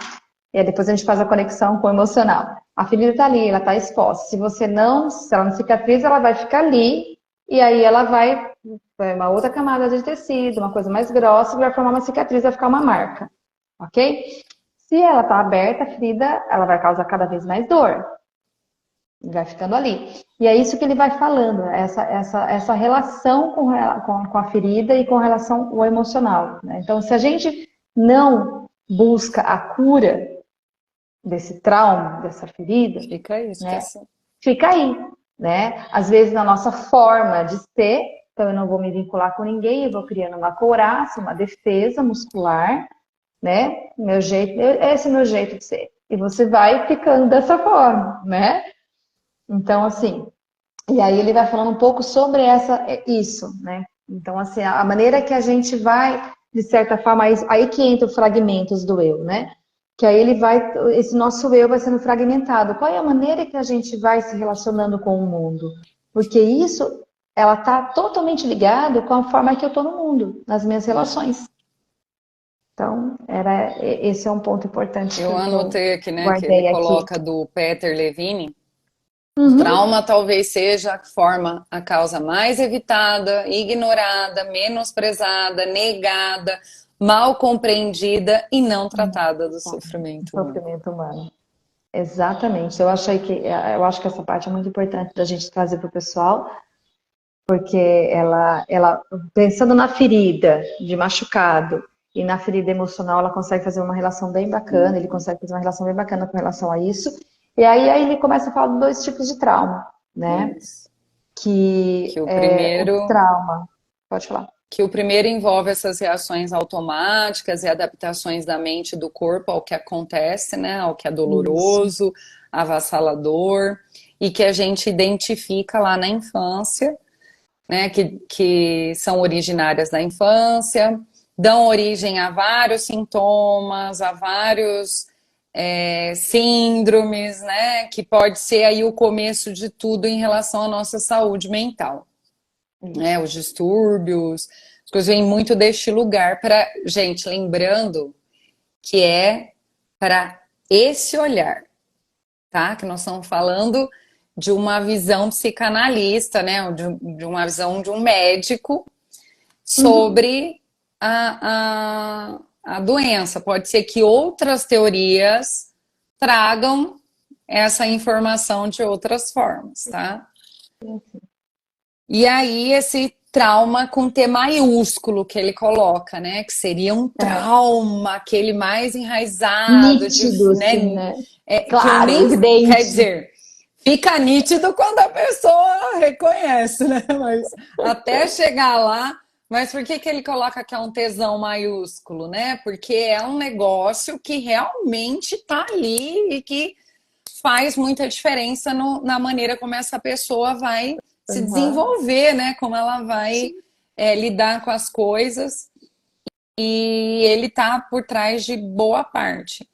e aí depois a gente faz a conexão com o emocional. A ferida tá ali, ela tá exposta, se ela não cicatriza, ela vai ficar ali e aí ela vai uma outra camada de tecido, uma coisa mais grossa, que vai formar uma cicatriz, vai ficar uma marca, ok? Se ela está aberta, a ferida, ela vai causar cada vez mais dor. Vai ficando ali. E é isso que ele vai falando, essa relação com a ferida e com relação ao emocional. Né? Então, se a gente não busca a cura desse trauma, dessa ferida, Fica isso, fica né, assim. fica aí. Né? Às vezes, na nossa forma de ser, então eu não vou me vincular com ninguém, eu vou criando uma couraça, uma defesa muscular, né? Meu jeito, esse é o meu jeito de ser. E você vai ficando dessa forma, né? Então, assim, e aí ele vai falando um pouco sobre isso, né? Então, assim, a maneira que a gente vai, de certa forma, aí que entra os fragmentos do eu, né? Que aí esse nosso eu vai sendo fragmentado. Qual é a maneira que a gente vai se relacionando com o mundo? Porque isso, ela tá totalmente ligado com a forma que eu tô no mundo, nas minhas relações. Então, esse é um ponto importante Eu que eu anotei aqui, né, que ele guardei aqui. coloca do Peter Levine, O Uhum. trauma talvez seja a causa mais evitada, ignorada, menosprezada, negada, mal compreendida e não tratada do O sofrimento humano. sofrimento humano. Exatamente. Eu acho que essa parte é muito importante da gente trazer para o pessoal, porque ela, pensando na ferida de machucado e na ferida emocional, ela consegue fazer uma relação bem bacana, ele consegue fazer uma relação bem bacana com relação a isso. E aí ele começa a falar de dois tipos de trauma, né? Isso. Que Que o é o primeiro trauma. Pode falar. que o primeiro envolve essas reações automáticas e adaptações da mente e do corpo ao que acontece, né, ao que é Isso. doloroso, avassalador, e que a gente identifica lá na infância, né, que são originárias da infância, dão origem a vários sintomas, a vários síndromes, né, que pode ser aí o começo de tudo em relação à nossa saúde mental, né, Isso. os distúrbios, as coisas vêm muito deste lugar para, gente, lembrando que é para esse olhar, tá? Que nós estamos falando de uma visão psicanalista, né? De uma visão de um médico Uhum. sobre a doença. Pode ser que outras teorias tragam essa informação de outras formas, tá? E aí, esse trauma com T maiúsculo que ele coloca, né? Que seria um É. trauma, aquele mais enraizado, Nítido, assim, né? né? Que eu Claro, nem. Quer evidente. dizer, fica nítido quando a pessoa reconhece, né? Mas até chegar lá. Mas por que que ele coloca que é um tesão maiúsculo, né? Porque é um negócio que realmente tá ali e que faz muita diferença na maneira como essa pessoa vai se Uhum. desenvolver, né? Como ela vai Sim. lidar com as coisas. E ele tá por trás de boa parte.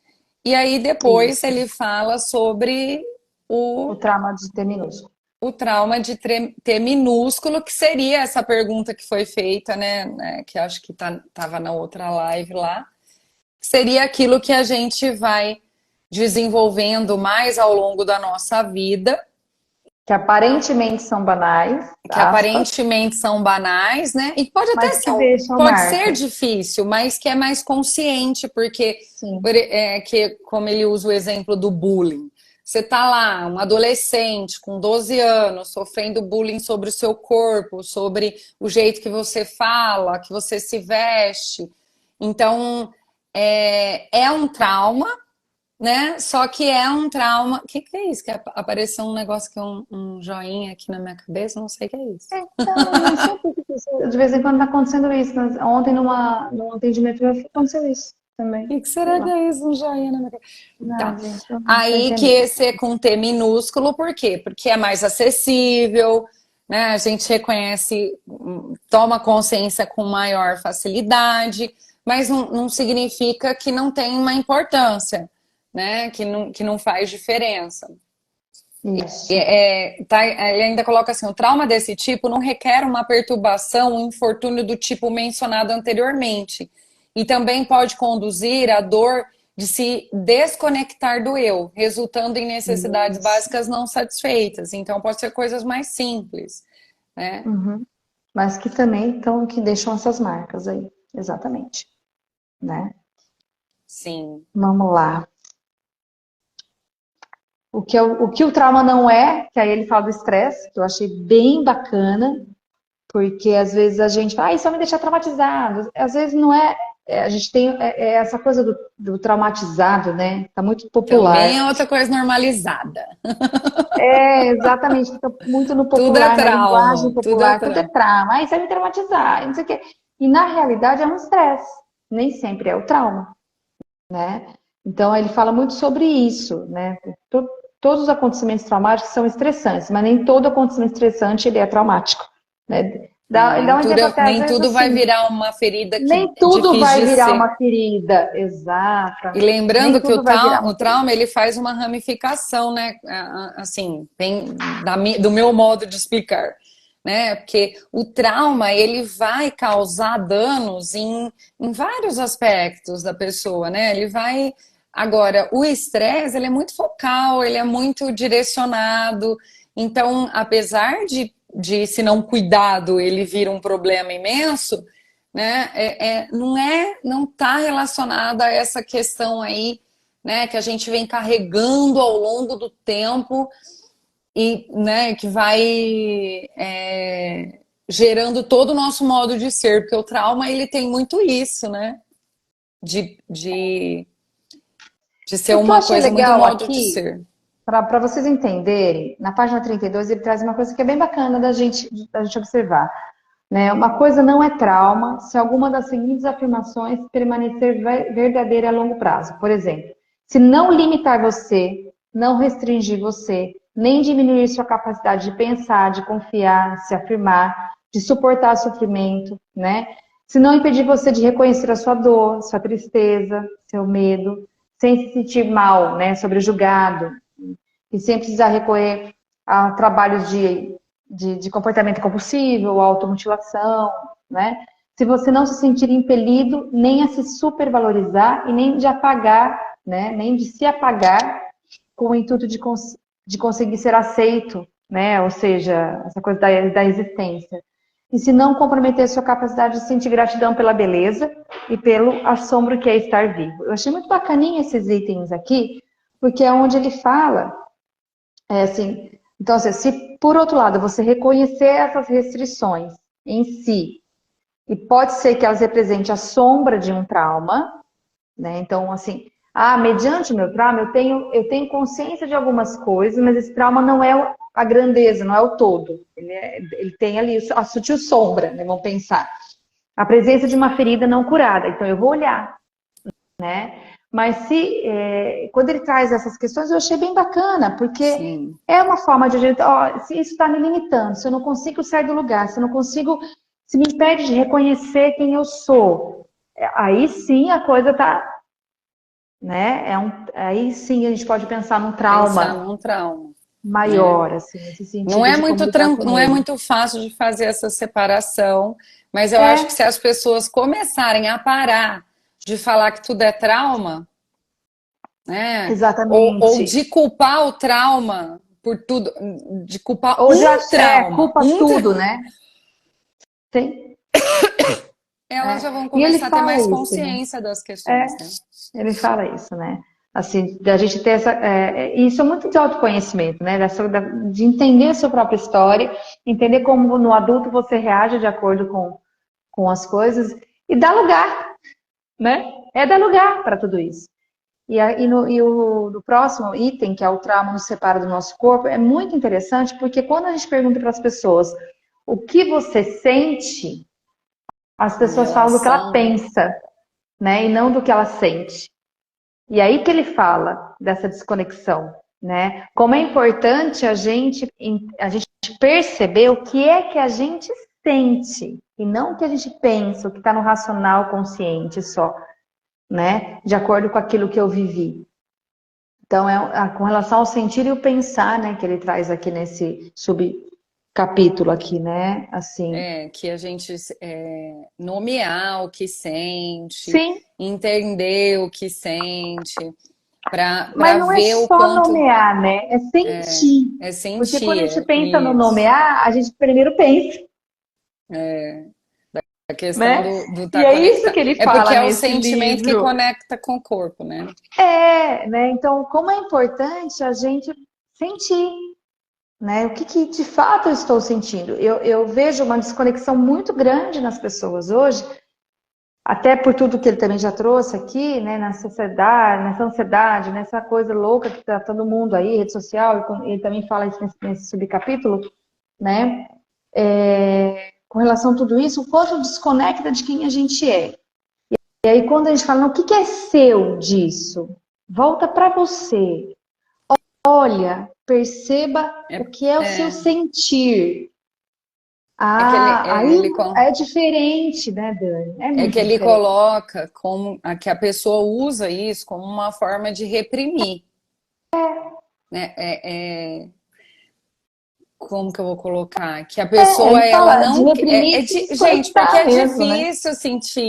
E aí depois Isso. ele fala sobre O o, trauma de T minúsculo. o trauma de T minúsculo, que seria essa pergunta que foi feita, né, que acho que tava na outra live lá. Seria aquilo que a gente vai desenvolvendo mais ao longo da nossa vida, Que aparentemente são banais, que aspas, aparentemente são banais, né? E pode até mas ser, que deixam pode ser marca. difícil, mas que é mais consciente, porque Sim. que, como ele usa o exemplo do bullying. Você tá lá, um adolescente com 12 anos, sofrendo bullying sobre o seu corpo, sobre o jeito que você fala, que você se veste. Então, é um trauma, né? Só que é um trauma. O que é isso? Que apareceu um negócio que é um joinha aqui na minha cabeça? Não sei o que é isso. Então, não sei por que isso. De vez em quando está acontecendo isso. Mas ontem, num atendimento, aconteceu isso também. O que Sei será que lá. é isso? Um joinha na minha cabeça. Não, Tá. gente, eu não estou Aí que entendendo. esse é com T minúsculo, por quê? Porque é mais acessível, né? A gente reconhece, toma consciência com maior facilidade, mas não significa que não tem uma importância, né? Que não faz diferença. Isso. Ele ainda coloca assim: o trauma desse tipo não requer uma perturbação, um infortúnio do tipo mencionado anteriormente. E também pode conduzir à dor de se desconectar do eu, resultando em necessidades Isso. básicas não satisfeitas. Então, pode ser coisas mais simples, né? Uhum. Mas que também estão, que deixam essas marcas aí. Exatamente. Né? Sim. Vamos lá. O que o trauma não é, que aí ele fala do estresse, que eu achei bem bacana, porque às vezes a gente fala, ah, isso vai me deixar traumatizado. Às vezes não é, a gente tem essa coisa do traumatizado, né? Tá muito Também popular. é outra coisa normalizada. É, exatamente, fica muito no Tudo é popular, na linguagem trauma, tudo é popular, tudo é trauma. trauma, ah, isso vai me traumatizar, não sei o quê. E na realidade é um estresse, nem sempre é o trauma, né? Então ele fala muito sobre isso, né? Todos os acontecimentos traumáticos são estressantes, mas nem todo acontecimento estressante ele é traumático, né? Ele dá um exemplo até às Nem vezes tudo vai assim, virar uma ferida que nem é tudo vai difícil de virar ser. uma ferida, E exatamente. Nem lembrando que tudo vai virar o uma ferida. trauma ele faz uma ramificação, né? Assim, do meu modo de explicar, né? Porque o trauma ele vai causar danos em vários aspectos da pessoa, né? Ele vai Agora, o estresse, ele é muito focal, ele é muito direcionado. Então, apesar de se não cuidado, ele vira um problema imenso, né? Não está relacionado a essa questão aí, né, que a gente vem carregando ao longo do tempo e, né, que vai gerando todo o nosso modo de ser, porque o trauma ele tem muito isso, né? De, de, de ser O que eu uma achei coisa muito legal modo de aqui, ser. para vocês entenderem, na página 32 ele traz uma coisa que é bem bacana da gente observar. Né? Uma coisa não é trauma se alguma das seguintes afirmações permanecer verdadeira a longo prazo. Por exemplo, se não limitar você, não restringir você, nem diminuir sua capacidade de pensar, de confiar, de se afirmar, de suportar sofrimento, né? Se não impedir você de reconhecer a sua dor, sua tristeza, seu medo, sem se sentir mal, né, sobrejugado, e sem precisar recorrer a trabalhos de comportamento compulsivo, ou automutilação, né? Se você não se sentir impelido nem a se supervalorizar e nem de apagar, né? Nem de se apagar com o intuito de conseguir ser aceito, né? Ou seja, essa coisa da existência. E se não comprometer sua capacidade de sentir gratidão pela beleza e pelo assombro que é estar vivo. Eu achei muito bacaninha esses itens aqui, porque é onde ele fala assim, então, assim, se por outro lado você reconhecer essas restrições em si, e pode ser que elas representem a sombra de um trauma, né? Então, assim, mediante o meu trauma, eu tenho consciência de algumas coisas, mas esse trauma não é a grandeza, não é o todo. Ele tem ali a sutil sombra, né? Vamos pensar. A presença de uma ferida não curada. Então, eu vou olhar, né? Mas quando ele traz essas questões, eu achei bem bacana, porque Sim. é uma forma de a gente, se isso está me limitando, se eu não consigo sair do lugar, se eu não consigo, se me impede de reconhecer quem eu sou, aí sim a coisa tá, né? Aí sim a gente pode pensar num Pensar trauma num trauma, né? maior, assim, nesse sentido de como lidar com Não é ele. muito fácil de fazer essa separação, mas eu acho que É, se as pessoas começarem a parar de falar que tudo é trauma, né? Ou exatamente. de culpar o trauma por tudo, de culpar Ou já um trauma, culpa tudo, né? Tem, elas já vão E ele começar a ter fala mais isso, né? consciência das É, questões, né? ele fala isso, né? Assim, da gente ter essa. Isso é muito de autoconhecimento, né? De entender a sua própria história, entender como no adulto você reage de acordo com as coisas e dar lugar, né? É dar lugar para tudo isso. No próximo item, que é o trauma nos separa do nosso corpo, é muito interessante porque quando a gente pergunta para as pessoas o que você sente, as Em pessoas falam do que ela relação, né? pensa, né? E não do que ela sente. E aí que ele fala dessa desconexão, né? Como é importante a gente perceber o que é que a gente sente e não o que a gente pensa, o que está no racional consciente só, né? De acordo com aquilo que eu vivi. Então, com relação ao sentir e o pensar, né? Que ele traz aqui nesse subcapítulo aqui, né? Assim. Que a gente nomear o que sente, Sim, entender o que sente, mas para não é ver o só quanto nomear, né? É sentir. é Porque quando sentir, a gente pensa no isso. nomear, a gente primeiro pensa, A questão né? do E tá é isso conectado. que ele É porque fala é o nesse sentimento que livro. conecta com o corpo, né? Né? Então, como é importante a gente sentir, né? O que de fato eu estou sentindo? Eu vejo uma desconexão muito grande nas pessoas hoje, até por tudo que ele também já trouxe aqui, né? Na sociedade, nessa ansiedade, nessa coisa louca que está todo mundo aí, rede social, ele também fala isso nesse subcapítulo, né? Com relação a tudo isso, o quanto desconecta de quem a gente é. E aí, quando a gente fala, não, o que é seu disso? Volta para você. Olha, perceba É, o que é o seu é, sentir. Aí ele, é diferente, né, Dani? É é que muito ele diferente. coloca como que a pessoa usa isso como uma forma de reprimir, né? como que eu vou colocar? Que a pessoa, Ele ela fala de não... reprimir e se gente, porque desconectar é mesmo, né? difícil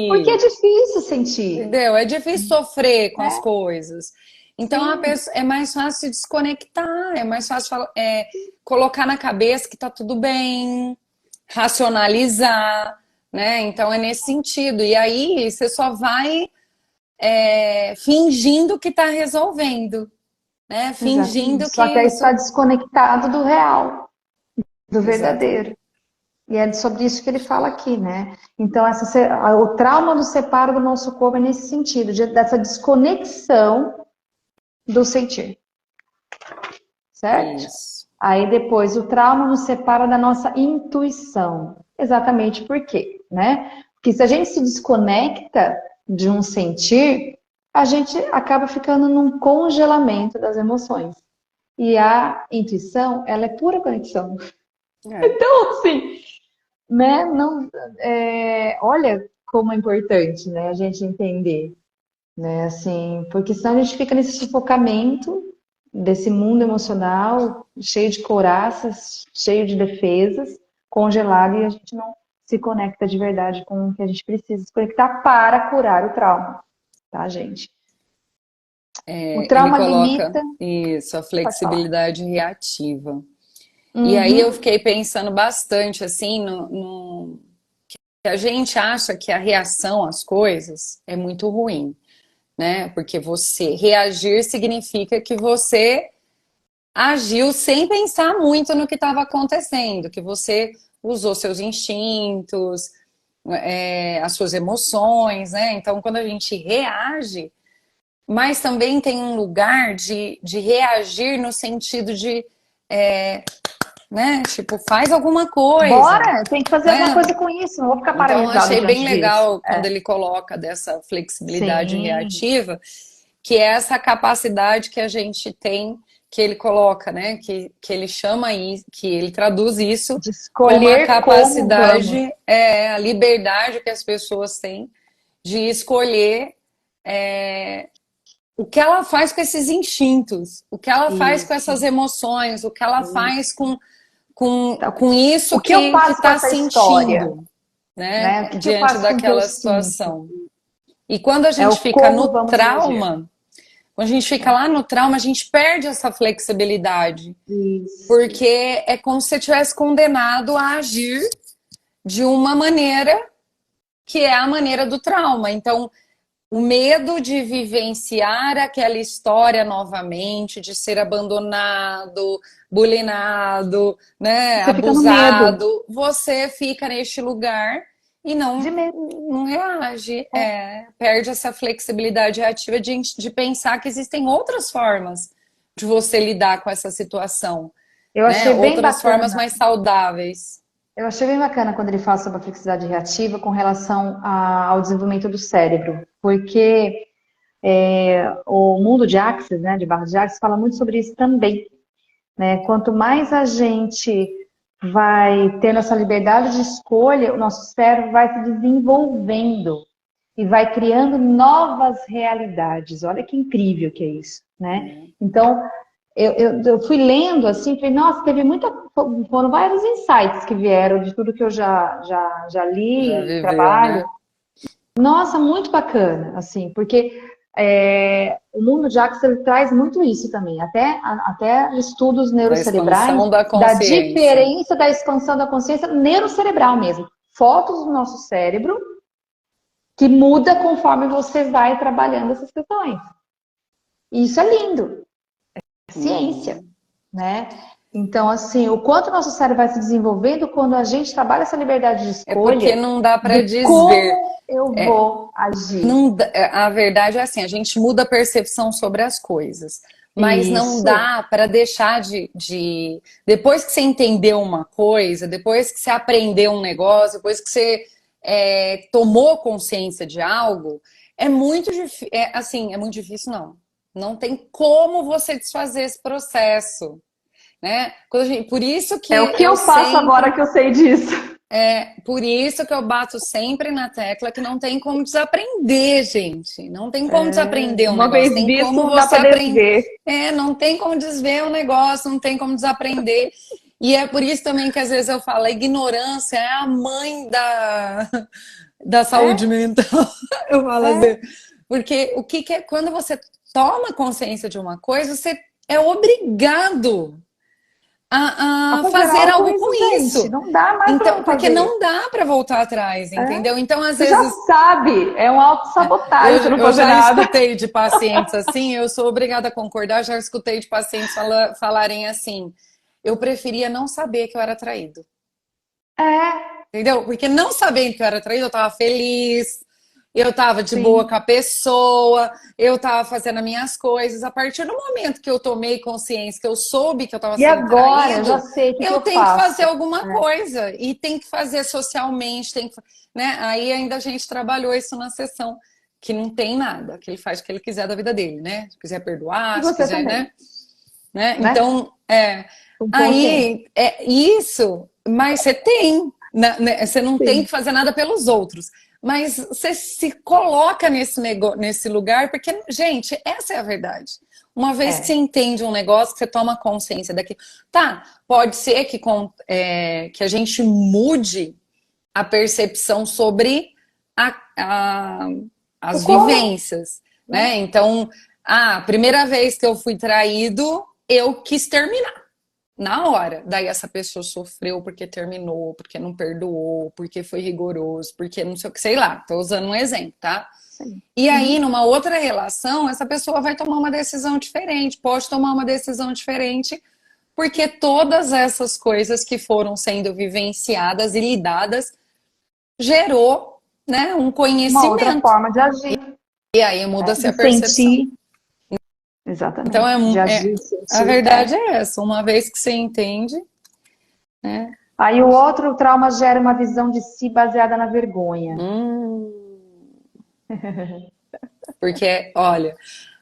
Porque é sentir, difícil sentir. entendeu? É difícil sofrer com as É, coisas. Então, a sim, pessoa, é mais fácil se desconectar, é mais fácil colocar na cabeça que tá tudo bem, racionalizar, né? Então, é nesse sentido. E aí, você só vai fingindo que tá resolvendo, né? exatamente. Fingindo que Só que aí está isso... desconectado do real, do Exatamente. verdadeiro. E é sobre isso que ele fala aqui, né? Então, o trauma nos separa do nosso corpo é nesse sentido, dessa desconexão do sentir, certo? Isso. Aí depois, o trauma nos separa da nossa intuição. Exatamente por quê, né? Porque se a gente se desconecta de um sentir, a gente acaba ficando num congelamento das emoções. E a intuição, ela é pura conexão. É. Então, assim, né? Não, olha como é importante, né? A gente entender, né? Assim, porque senão a gente fica nesse sufocamento desse mundo emocional, cheio de couraças, cheio de defesas, congelado, e a gente não se conecta de verdade com o que a gente precisa se conectar para curar o trauma, tá, gente? O Ele trauma coloca limita, isso, a pode falar. flexibilidade reativa. E aí eu Uhum. fiquei pensando bastante assim que a gente acha que a reação às coisas é muito ruim, né? Porque você reagir significa que você agiu sem pensar muito no que estava acontecendo, que você usou seus instintos, as suas emoções, né? Então, quando a gente reage, mas também tem um lugar de reagir no sentido de, né? Tipo, faz alguma coisa, Bora, tem que fazer alguma né? coisa com isso, não vou ficar Então, eu paralisado achei bem diante disso. legal quando ele coloca dessa flexibilidade Sim, reativa, que é essa capacidade que a gente tem, que ele coloca, né? Que ele chama isso, que ele traduz isso de como a escolher como vamos. capacidade, a liberdade que as pessoas têm de escolher o que ela faz com esses instintos, o que ela faz com Isso. essas emoções, o que ela faz Então, com isso o que eu que faço com está essa história? sentindo, né, Né? O que eu diante faço com o que eu daquela sinto? situação. E quando a É gente o fica como no vamos reagir. trauma, quando a gente fica lá no trauma, a gente perde essa flexibilidade, Isso. porque é como se você tivesse condenado a agir de uma maneira que é a maneira do trauma. Então, o medo de vivenciar aquela história novamente, de ser abandonado, bulinado, né, Você fica no medo. abusado, você fica neste lugar e De medo. não reage, É. perde essa flexibilidade reativa de pensar que existem outras formas de você lidar com essa situação, Eu né? achei bem Outras formas bacana. mais saudáveis. Eu achei bem bacana quando ele fala sobre a flexibilidade reativa com relação ao desenvolvimento do cérebro, porque o mundo de Axis, né, de barras de Axis, fala muito sobre isso também, né? Quanto mais a gente vai tendo essa liberdade de escolha, o nosso cérebro vai se desenvolvendo e vai criando novas realidades. Olha que incrível que é isso, né? Então, eu fui lendo assim, falei, nossa, foram vários insights que vieram de tudo que eu já Já li, viveu, trabalho. né? Nossa, muito bacana, assim, porque o mundo de Axel ele traz muito isso também, até estudos Da neurocerebrais, expansão da da consciência. diferença da expansão da consciência neurocerebral mesmo. Fotos do nosso cérebro que muda conforme você vai trabalhando essas questões. E isso é lindo, é ciência, Uhum. né? Então, assim, o quanto o nosso cérebro vai se desenvolvendo quando a gente trabalha essa liberdade de É porque escolha não dá para de desver. como eu vou agir. Não, a verdade é assim, a gente muda a percepção sobre as coisas, mas não Isso, dá para deixar depois que você entendeu uma coisa, depois que você aprendeu um negócio, depois que você tomou consciência de algo, é muito difícil, assim, é muito difícil não. Não tem como você desfazer esse processo, né? Por isso que é o que eu eu faço agora sempre que eu sei disso. por isso que eu bato sempre na tecla que não tem como desaprender, gente. Não tem como desaprender um Uma negócio. vez Tem visto, como não dá você para aprender. desver. Não tem como desver o negócio, não tem como desaprender. E é por isso também que às vezes eu falo, a ignorância é a mãe da saúde É, mental. Eu falo é. assim, porque o que é quando você toma consciência de uma coisa, você é obrigado A a fazer fazer algo com algo isso, com gente. isso. Não dá mais para Então, não porque fazer. não dá para voltar atrás, É. entendeu? Então, às Você já vezes, sabe, é uma autossabotagem você não eu fazer já nada. escutei de pacientes assim, eu sou obrigada a concordar, já escutei de pacientes falarem assim, eu preferia não saber que eu era traído. É, Entendeu? Porque não sabendo que eu era traída, eu tava feliz, eu tava de boa sim. com a pessoa, eu tava fazendo as minhas coisas. A partir do momento que eu tomei consciência, que eu soube que eu tava E sendo agora eu já traído, sei o que eu eu tenho que fazer faço. alguma coisa. E tem que fazer socialmente, tem que, né? Aí ainda a gente trabalhou isso na sessão, que não tem nada, que ele faz o que ele quiser da vida dele, né? Se quiser E perdoar, se você quiser, também, né? né? Então, Com consciência. aí é isso, mas você tem, né, você não tem Sim. que fazer nada pelos outros, mas você se coloca nesse lugar, porque, gente, essa é a verdade. Uma vez que você É. entende um negócio, que você toma consciência daquilo. Tá, pode ser que a gente mude a percepção sobre a, a- O as como, vivências, né? né? Então, a primeira vez que eu fui traído, eu quis terminar na hora. Daí essa pessoa sofreu porque terminou, porque não perdoou, porque foi rigoroso, porque não sei o que, sei lá, tô usando um exemplo, tá? Sim. E aí, Uhum. numa outra relação, essa pessoa vai tomar uma decisão diferente, pode tomar uma decisão diferente, porque todas essas coisas que foram sendo vivenciadas e lidadas gerou, né, um Uma outra conhecimento. forma de agir, E aí né? muda-se De a percepção. sentir, Então exatamente. De agir, de a sentir. verdade é essa. Uma vez que você entende, né? Aí o outro trauma gera uma visão de si baseada na vergonha. Hum, porque, olha,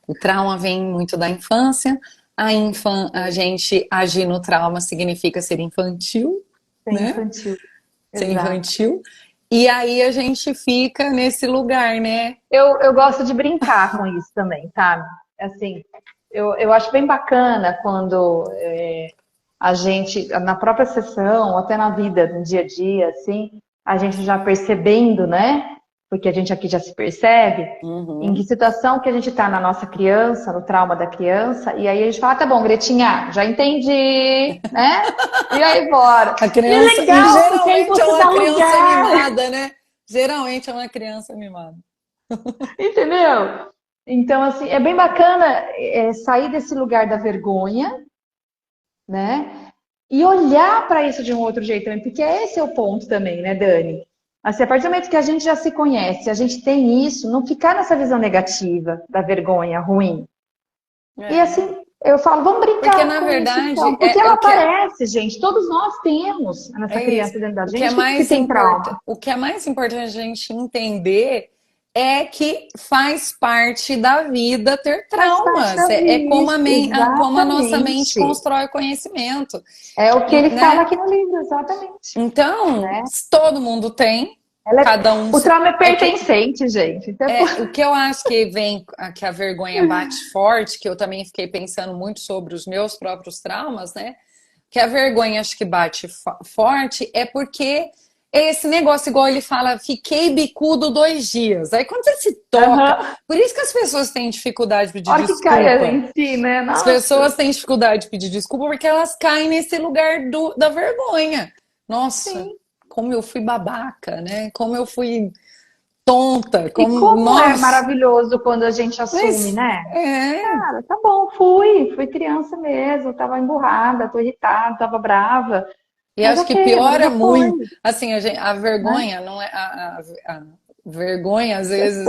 o trauma vem muito da infância. A gente agir no trauma significa ser infantil, Ser né? infantil. Ser Exato. infantil. E aí a gente fica nesse lugar, né? Eu gosto de brincar com isso também, sabe? Assim, eu acho bem bacana quando a gente, na própria sessão, ou até na vida, no dia a dia, assim, a gente já percebendo, né? Porque a gente aqui já se percebe, em que Uhum. situação que a gente está na nossa criança, no trauma da criança, e aí a gente fala, ah, tá bom, Gretinha, já entendi, né? E aí, bora. A E é criança, e legal, porque aí geralmente é você uma dá criança lugar, mimada, né? Geralmente é uma criança mimada. entendeu? Então, assim, é bem bacana sair desse lugar da vergonha, né? E olhar para isso de um outro jeito também, porque esse é o ponto também, né, Dani? Assim, a partir do momento que a gente já se conhece, a gente tem isso, não ficar nessa visão negativa da vergonha ruim. E É. assim, eu falo, vamos Porque, brincar na com isso então, verdade, porque ela aparece, gente. Todos nós temos nessa é isso. criança dentro da O que é gente que mais tem trauma. o que é mais importante a gente entender é que faz parte da vida ter Faz parte traumas. da É como vida, como a nossa mente exatamente. constrói o conhecimento, É o que ele fala né? aqui no livro, exatamente. Então, Né? todo mundo tem, cada um. O trauma é É que pertencente, gente. Então, o que eu acho que vem, que a vergonha bate forte, que eu também fiquei pensando muito sobre os meus próprios traumas, né? Que a vergonha acho que bate forte é porque é esse negócio, igual ele fala, fiquei bicudo 2 dias. Aí quando você se toca, aham. por isso que as pessoas têm dificuldade de A pedir hora que cai desculpa. em si, né? As Nossa, pessoas têm dificuldade de pedir desculpa porque elas caem nesse lugar da vergonha. Nossa, sim. como eu fui babaca, né? Como eu fui tonta, E como, como é nossa. maravilhoso quando a gente assume, Mas né? é, Cara, tá bom, fui criança mesmo, tava emburrada, tô irritada, tava brava. e Mas acho que ok, agora piora já foi, muito. Assim, a né? vergonha não é a vergonha às vezes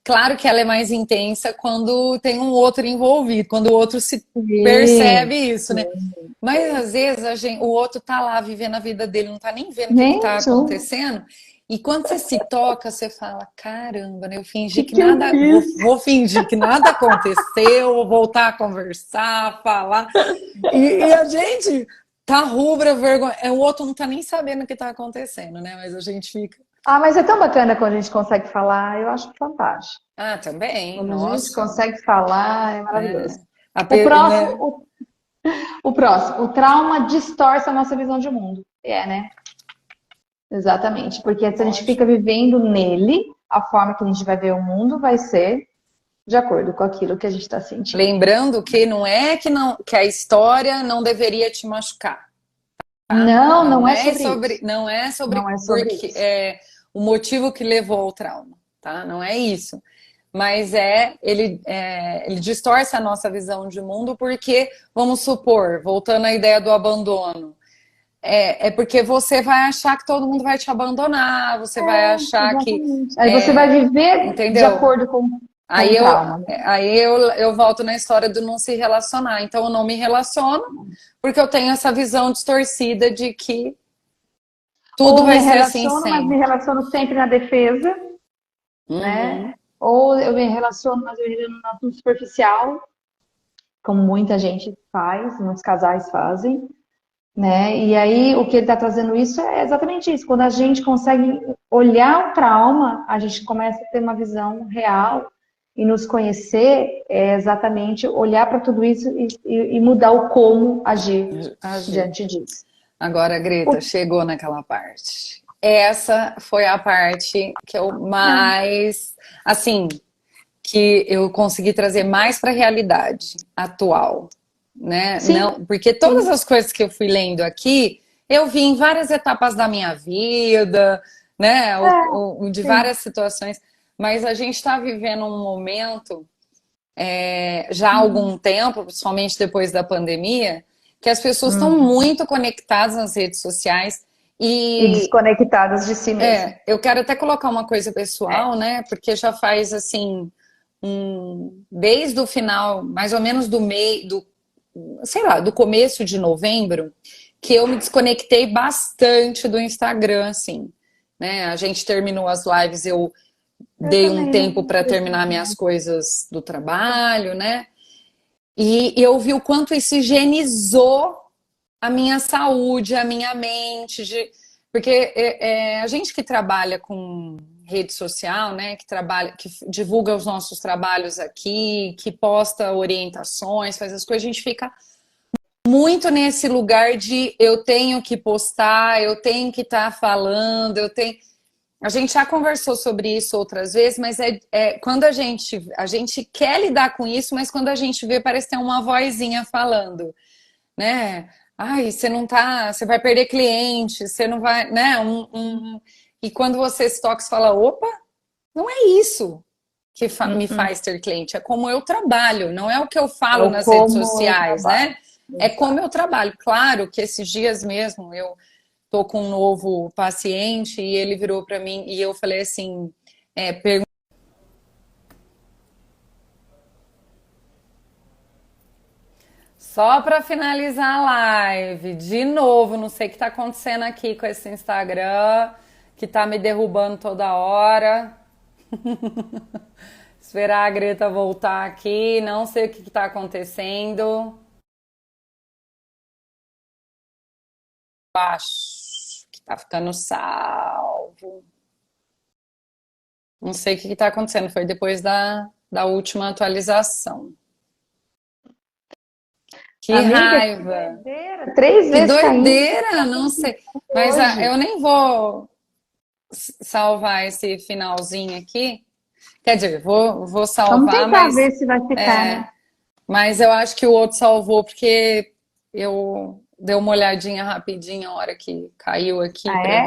claro que ela é mais intensa quando tem um outro envolvido, quando o outro se Sim, percebe isso, né? Mas às vezes o outro tá lá vivendo a vida dele, não tá nem vendo o que que tá gente, o acontecendo. E quando você se toca, você fala: caramba, né? Eu fingi que que que eu nada, fiz? vou fingir que nada aconteceu, vou voltar a conversar, falar. E a gente tá rubra, vergonha. O outro não tá nem sabendo o que tá acontecendo, né? Mas a gente fica. Ah, mas é tão bacana quando a gente consegue falar, eu acho fantástico. Ah, também, Quando a gente nossa. consegue falar, é maravilhoso. É. O próximo, Né? O próximo, o trauma distorce a nossa visão de mundo. Né? Exatamente. Porque se a gente fica Lógico. vivendo nele, a forma que a gente vai ver o mundo vai ser de acordo com aquilo que a gente está sentindo. Lembrando que que a história não deveria te machucar, tá? Não, não é sobre isso. Não é sobre Não é sobre porque isso. o motivo que levou ao trauma, tá? Não é isso. Mas ele distorce a nossa visão de mundo porque, vamos supor, voltando à ideia do abandono, é porque você vai achar que todo mundo vai te abandonar, você vai achar que, Exatamente. Aí você vai viver de entendeu? acordo com Aí o eu, trauma. Né? aí eu volto na história do não se relacionar. Então eu não me relaciono porque eu tenho essa visão distorcida de que tudo Ou me vai ser assim relaciono, mas me sempre. relaciono sempre na defesa, né? Uhum. Ou eu me relaciono, mas eu me relaciono no superficial, como muita gente faz, muitos casais fazem, né? E aí o que ele está trazendo isso é exatamente isso. Quando a gente consegue olhar o trauma, a gente começa a ter uma visão real e nos conhecer é exatamente olhar para tudo isso e mudar o como agir Agir. diante disso. Agora, Greta, chegou naquela parte. Essa foi a parte que eu mais, assim, que eu consegui trazer mais para a realidade atual, né? Sim, Não, porque todas sim. as coisas que eu fui lendo aqui, eu vi em várias etapas da minha vida, né? De Sim. várias situações, mas a gente está vivendo um momento já há algum tempo, principalmente depois da pandemia, que as pessoas estão Hum. muito conectadas nas redes sociais E e desconectadas de si mesmo. eu quero até colocar uma coisa É. pessoal, né? Porque já faz assim desde o final, mais ou menos do meio, sei lá, do começo de novembro, que eu me desconectei bastante do Instagram, assim, né? A gente terminou as lives, eu Eu dei um também tempo não para preciso terminar minhas mais. coisas do trabalho, né? E eu vi o quanto isso higienizou a minha saúde, a minha mente, porque a gente que trabalha com rede social, né, que divulga os nossos trabalhos aqui, que posta orientações, faz as coisas, a gente fica muito nesse lugar de eu tenho que postar, eu tenho que estar falando, eu tenho. A gente já conversou sobre isso outras vezes, mas quando a gente quer lidar com isso, mas quando a gente vê, parece ter uma vozinha falando, né? Ai, você não tá, você vai perder cliente, você não vai, né? E quando você se toca, você fala, opa, não é isso que me Uh-uh. faz ter cliente, é como eu trabalho, não é o que eu É falo o nas redes como eu sociais, trabalho. né? É como Exato. eu trabalho. Claro que esses dias mesmo eu tô com um novo paciente e ele virou para mim e eu falei assim, só para finalizar a live, de novo, não sei o que está acontecendo aqui com esse Instagram, que tá me derrubando toda hora. Esperar a Greta voltar aqui, não sei o que está acontecendo. Acho que tá ficando salvo. Não sei o que está acontecendo, foi depois da última atualização. Que Amiga, que raiva! doideira. Três Que vezes caindo doideira! Não sei. Mas hoje. eu nem vou salvar esse finalzinho aqui. Quer dizer, vou Vamos salvar, tentar ver se vai ficar, né? mas eu acho que o outro salvou porque eu dei uma olhadinha rapidinho a hora que caiu aqui Ah, para é?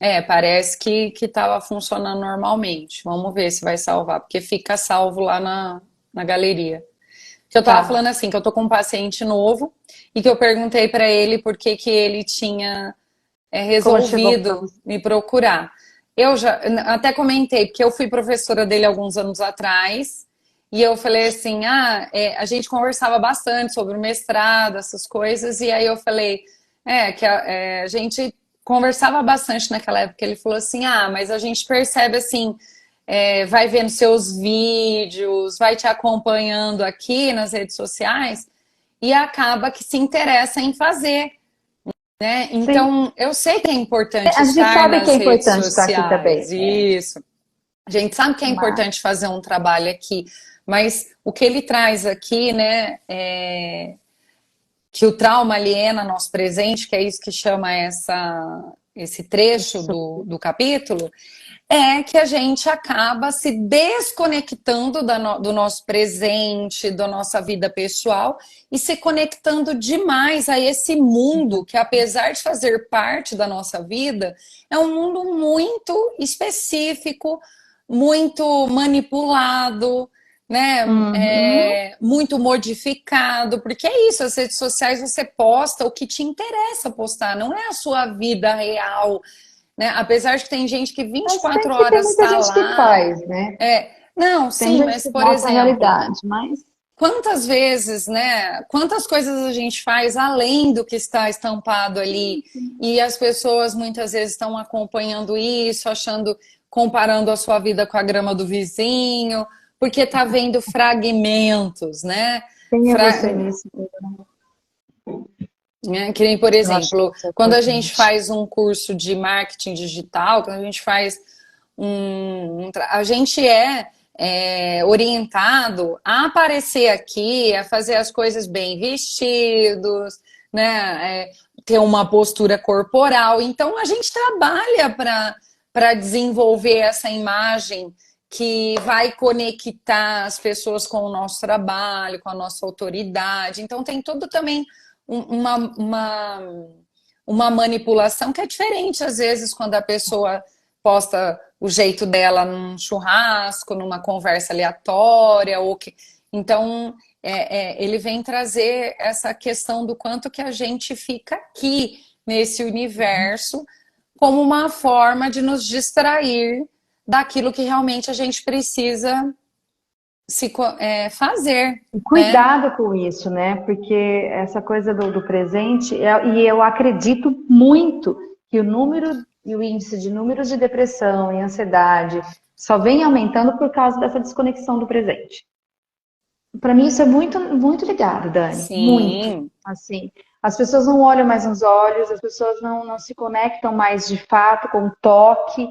ver. Parece que estava funcionando normalmente. Vamos ver se vai salvar, porque fica salvo lá na galeria. Que eu tava falando Tá. assim, que eu tô com um paciente novo e que eu perguntei para ele por que que ele tinha Como chegou para resolvido você? me procurar. Eu já até comentei, porque eu fui professora dele alguns anos atrás, e eu falei assim: a gente conversava bastante sobre o mestrado, essas coisas, e aí eu falei: que a gente conversava bastante naquela época. Ele falou assim: mas a gente percebe assim. Vai vendo seus vídeos, vai te acompanhando aqui nas redes sociais e acaba que se interessa em fazer, né? Sim. Então, eu sei que é importante A gente estar sabe que é nas redes importante estar aqui também. sociais, isso. A gente sabe que é Mas, importante fazer um trabalho aqui, mas o que ele traz aqui, né, que o trauma aliena nosso presente, que é isso que chama esse trecho do capítulo, é que a gente acaba se desconectando do nosso presente, da nossa vida pessoal e se conectando demais a esse mundo que, apesar de fazer parte da nossa vida, é um mundo muito específico, muito manipulado, né? Uhum. Muito modificado, porque é isso, as redes sociais você posta o que te interessa postar, não é a sua vida real, né? Apesar de que tem gente que Mas 24 tem que ter horas muita está gente que lá. faz, né? Não, Tem sim, gente mas que por mostra a exemplo, realidade, mas quantas vezes, né? Quantas coisas a gente faz além do que está estampado ali e as pessoas muitas vezes estão acompanhando isso, achando, comparando a sua vida com a grama do vizinho, porque tá vendo fragmentos, né? quem é Fra você nisso? né? Que nem, por Eu acho que exemplo, isso é quando a gente importante. faz um curso de marketing digital, quando a gente faz a gente orientado a aparecer aqui, a fazer as coisas bem vestidos, né? Ter uma postura corporal. Então a gente trabalha para desenvolver essa imagem que vai conectar as pessoas com o nosso trabalho, com a nossa autoridade. Então tem tudo também uma, uma, uma manipulação que é diferente, às vezes, quando a pessoa posta o jeito dela num churrasco, numa conversa aleatória, ou que. Então, ele vem trazer essa questão do quanto que a gente fica aqui nesse universo como uma forma de nos distrair daquilo que realmente a gente precisa fazer, E né? cuidado com isso, né? Porque essa coisa do presente, e eu acredito muito que o número e o índice de números de depressão e ansiedade só vem aumentando por causa dessa desconexão do presente. Para mim isso é muito, muito ligado, Dani, muito. Sim, Assim, as pessoas não olham mais nos olhos, as pessoas não se conectam mais de fato com o toque.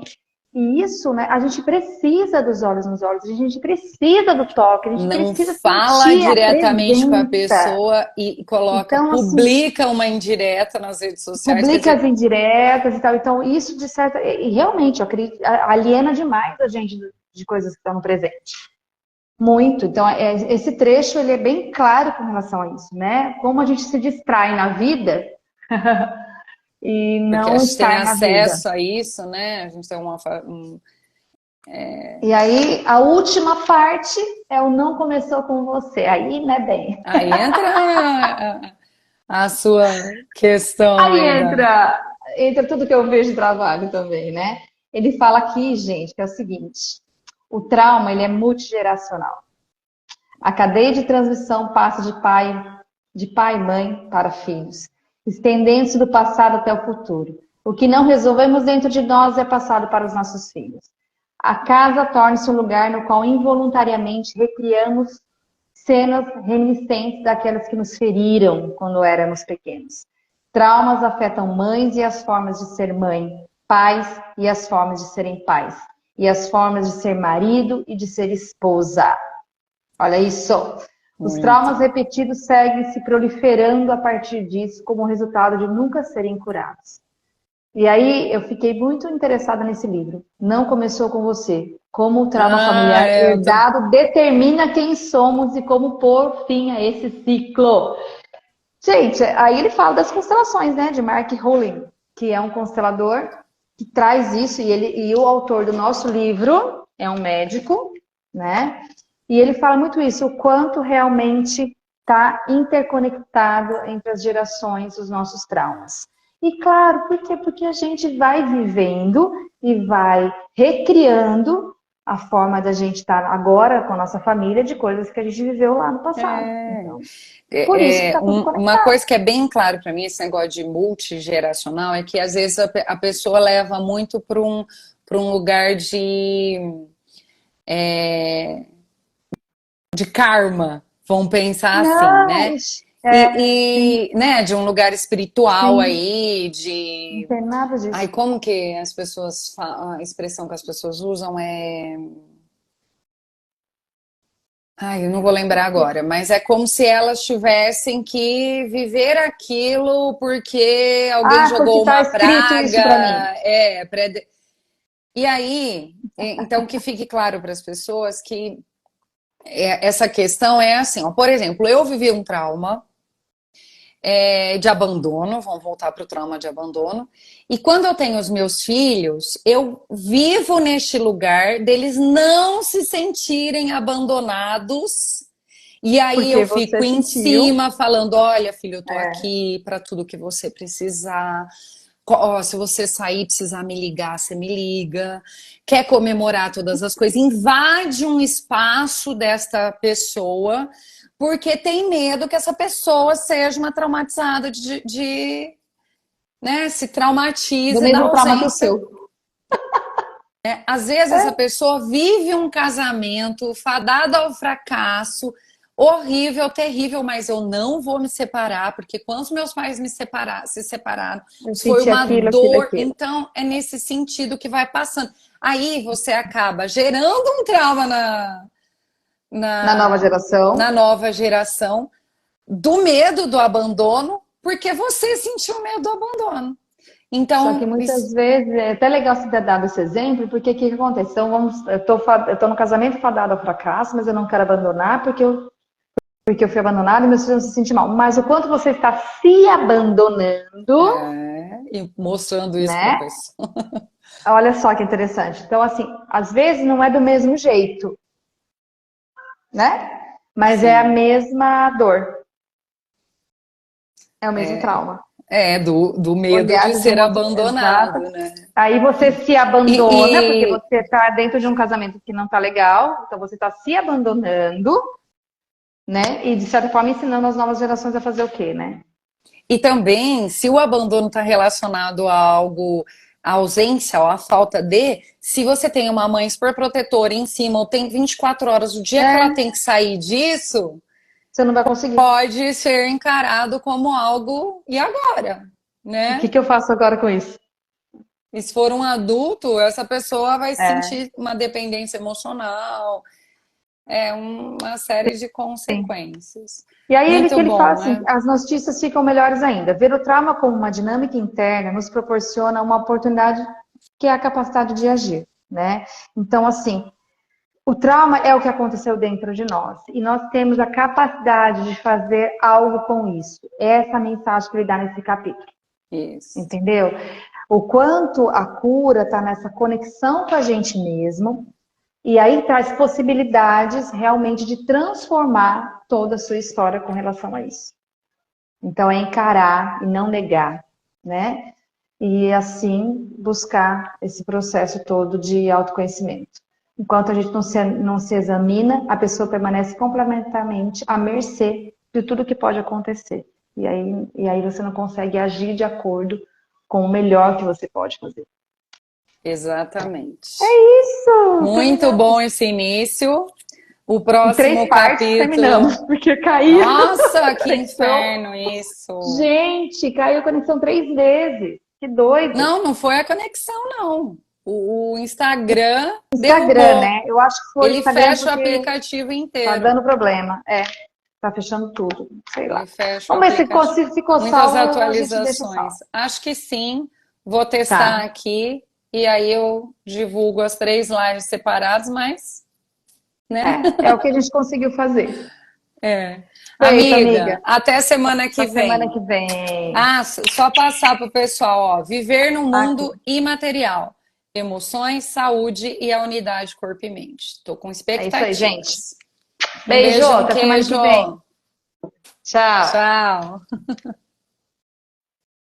E isso, né? A gente precisa dos olhos nos olhos, a gente precisa do toque, a gente não precisa fala sentir a diretamente com a presença. pessoa e coloca, Então, assim, publica uma indireta nas redes sociais, quer publica dizer, as indiretas e tal. Então, isso de certa. E realmente, eu acredito, aliena demais a gente de coisas que estão no presente. Muito. Então, esse trecho ele é bem claro com relação a isso, né? Como a gente se distrai na vida e porque a não gente tem estar na vida. acesso a isso, né? A gente tem E aí, a última parte é o não começou com você. Aí, né, bem? aí entra a sua questão Aí aí entra tudo que eu vejo de trabalho também, né? Ele fala aqui, gente, que é o seguinte: o trauma ele é multigeracional. A cadeia de transmissão passa de pai e mãe para filhos, estendendo-se do passado até o futuro. O que não resolvemos dentro de nós é passado para os nossos filhos. A casa torna-se um lugar no qual involuntariamente recriamos cenas reminiscentes daquelas que nos feriram quando éramos pequenos. Traumas afetam mães e as formas de ser mãe, pais e as formas de serem pais, e as formas de ser marido e de ser esposa. Olha isso. Os muito. traumas repetidos seguem se proliferando a partir disso, como resultado de nunca serem curados. E aí eu fiquei muito interessada nesse livro. Não começou com você. Como o trauma Ah, familiar herdado determina quem somos e como pôr fim a esse ciclo. Gente, aí ele fala das constelações, né, de Mark Rowling, que é um constelador que traz isso e o autor do nosso livro é um médico, né? E ele fala muito isso, o quanto realmente está interconectado entre as gerações os nossos traumas. E claro, por quê? Porque a gente vai vivendo e vai recriando a forma da gente estar agora com a nossa família de coisas que a gente viveu lá no passado. É, Então, por isso que está tudo uma conectado. coisa que é bem claro para mim, esse negócio de multigeracional, é que às vezes a pessoa leva muito para um lugar de karma, vamos pensar assim, Não, né? sim, Né, de um lugar espiritual sim, aí, não de. tem nada Ai, disso. como que as pessoas a expressão que as pessoas usam é. Ai, eu não vou lembrar agora, mas é como se elas tivessem que viver aquilo porque alguém Ah, porque jogou tá uma escrito isso para mim. praga, e aí, então que fique claro para as pessoas que essa questão é assim, ó, por exemplo, eu vivi um trauma de abandono, vamos voltar para o trauma de abandono. E quando eu tenho os meus filhos, eu vivo neste lugar deles não se sentirem abandonados. E aí eu Porque você fico em sentiu. cima falando: olha, filho, eu tô É, aqui para tudo que você precisar. Ó, se você sair, precisar me ligar, você me liga. Quer comemorar todas as coisas, invade um espaço desta pessoa, porque tem medo que essa pessoa seja uma traumatizada né, se do traumatize da mesmo trauma que o ausência. seu. Às vezes essa É, pessoa vive um casamento fadado ao fracasso, horrível, terrível, mas eu não vou me separar, porque quando os meus pais se separaram, eu foi senti uma aquilo, aquilo, dor. aquilo. Então, é nesse sentido que vai passando. Aí você acaba gerando um trauma Na nova na, na geração. nova geração do medo do abandono, porque você sentiu medo do abandono. Só que Então, muitas vezes é até legal você ter dado esse exemplo, porque o que acontece? Então, eu tô no casamento fadado ao fracasso, mas eu não quero abandonar porque eu fui abandonada e meus filhos se sentem mal. Mas o quanto você está se abandonando, e mostrando isso para a né? pessoa. Olha só que interessante. Então, assim, às vezes não é do mesmo jeito, né? Mas é a Sim. mesma dor, é o mesmo trauma. Do medo de Olhado de ser um outro. abandonado, Exato. né? Aí você se E, abandona, porque e, você está dentro de um casamento que não está legal, então você está se abandonando, né? E de certa forma ensinando as novas gerações a fazer o quê, né? e também, se o abandono está relacionado a algo, a ausência ou a falta de, se você tem uma mãe super protetora em cima, ou tem 24 horas, o dia que ela É, tem que sair disso, você não vai conseguir. pode ser encarado como algo, e agora? O que Né? que eu faço agora com isso? E se for um adulto, essa pessoa vai É, sentir uma dependência emocional, uma série de sim. consequências. E aí ele que Muito ele fala bom, assim, né? as notícias ficam melhores ainda. Ver o trauma como uma dinâmica interna nos proporciona uma oportunidade que é a capacidade de agir, né? Então, assim, o trauma é o que aconteceu dentro de nós e nós temos a capacidade de fazer algo com isso. Essa é a mensagem que ele dá nesse capítulo, Isso. entendeu? O quanto a cura está nessa conexão com a gente mesmo e aí traz possibilidades realmente de transformar toda a sua história com relação a isso. Então é encarar e não negar, né? E assim buscar esse processo todo de autoconhecimento. Enquanto a gente não se examina, a pessoa permanece completamente à mercê de tudo que pode acontecer. E aí você não consegue agir de acordo com o melhor que você pode fazer. Exatamente. Isso! Muito bom Terminamos. esse início. O Em próximo 3 partes terminamos, capítulo. porque caiu Nossa, a que conexão. inferno isso! Gente, caiu a conexão 3 vezes. Que doido. Não, não foi a conexão, não. O Instagram Instagram, derrubou. né? Eu acho que foi Ele Instagram fecha o porque aplicativo tá inteiro. dando problema. É, tá fechando tudo. Sei Ele lá. fecha o Vamos ver se aplicativo. se ficou Muitas salvo, a gente deixa atualizações. salvo. Acho que sim. Vou testar Tá. aqui e aí eu divulgo as 3 lives separadas, mas, né? É o que a gente conseguiu fazer. É. Feito, Amiga, amiga. até semana que Até semana vem. que vem. Ah, só passar para o pessoal, ó, viver no Aqui. mundo imaterial, emoções, saúde e a unidade corpo e mente. Estou com É isso aí, gente. expectativas. Um Beijo, beijo, um até semana que vem. queijo. Tchau. Tchau.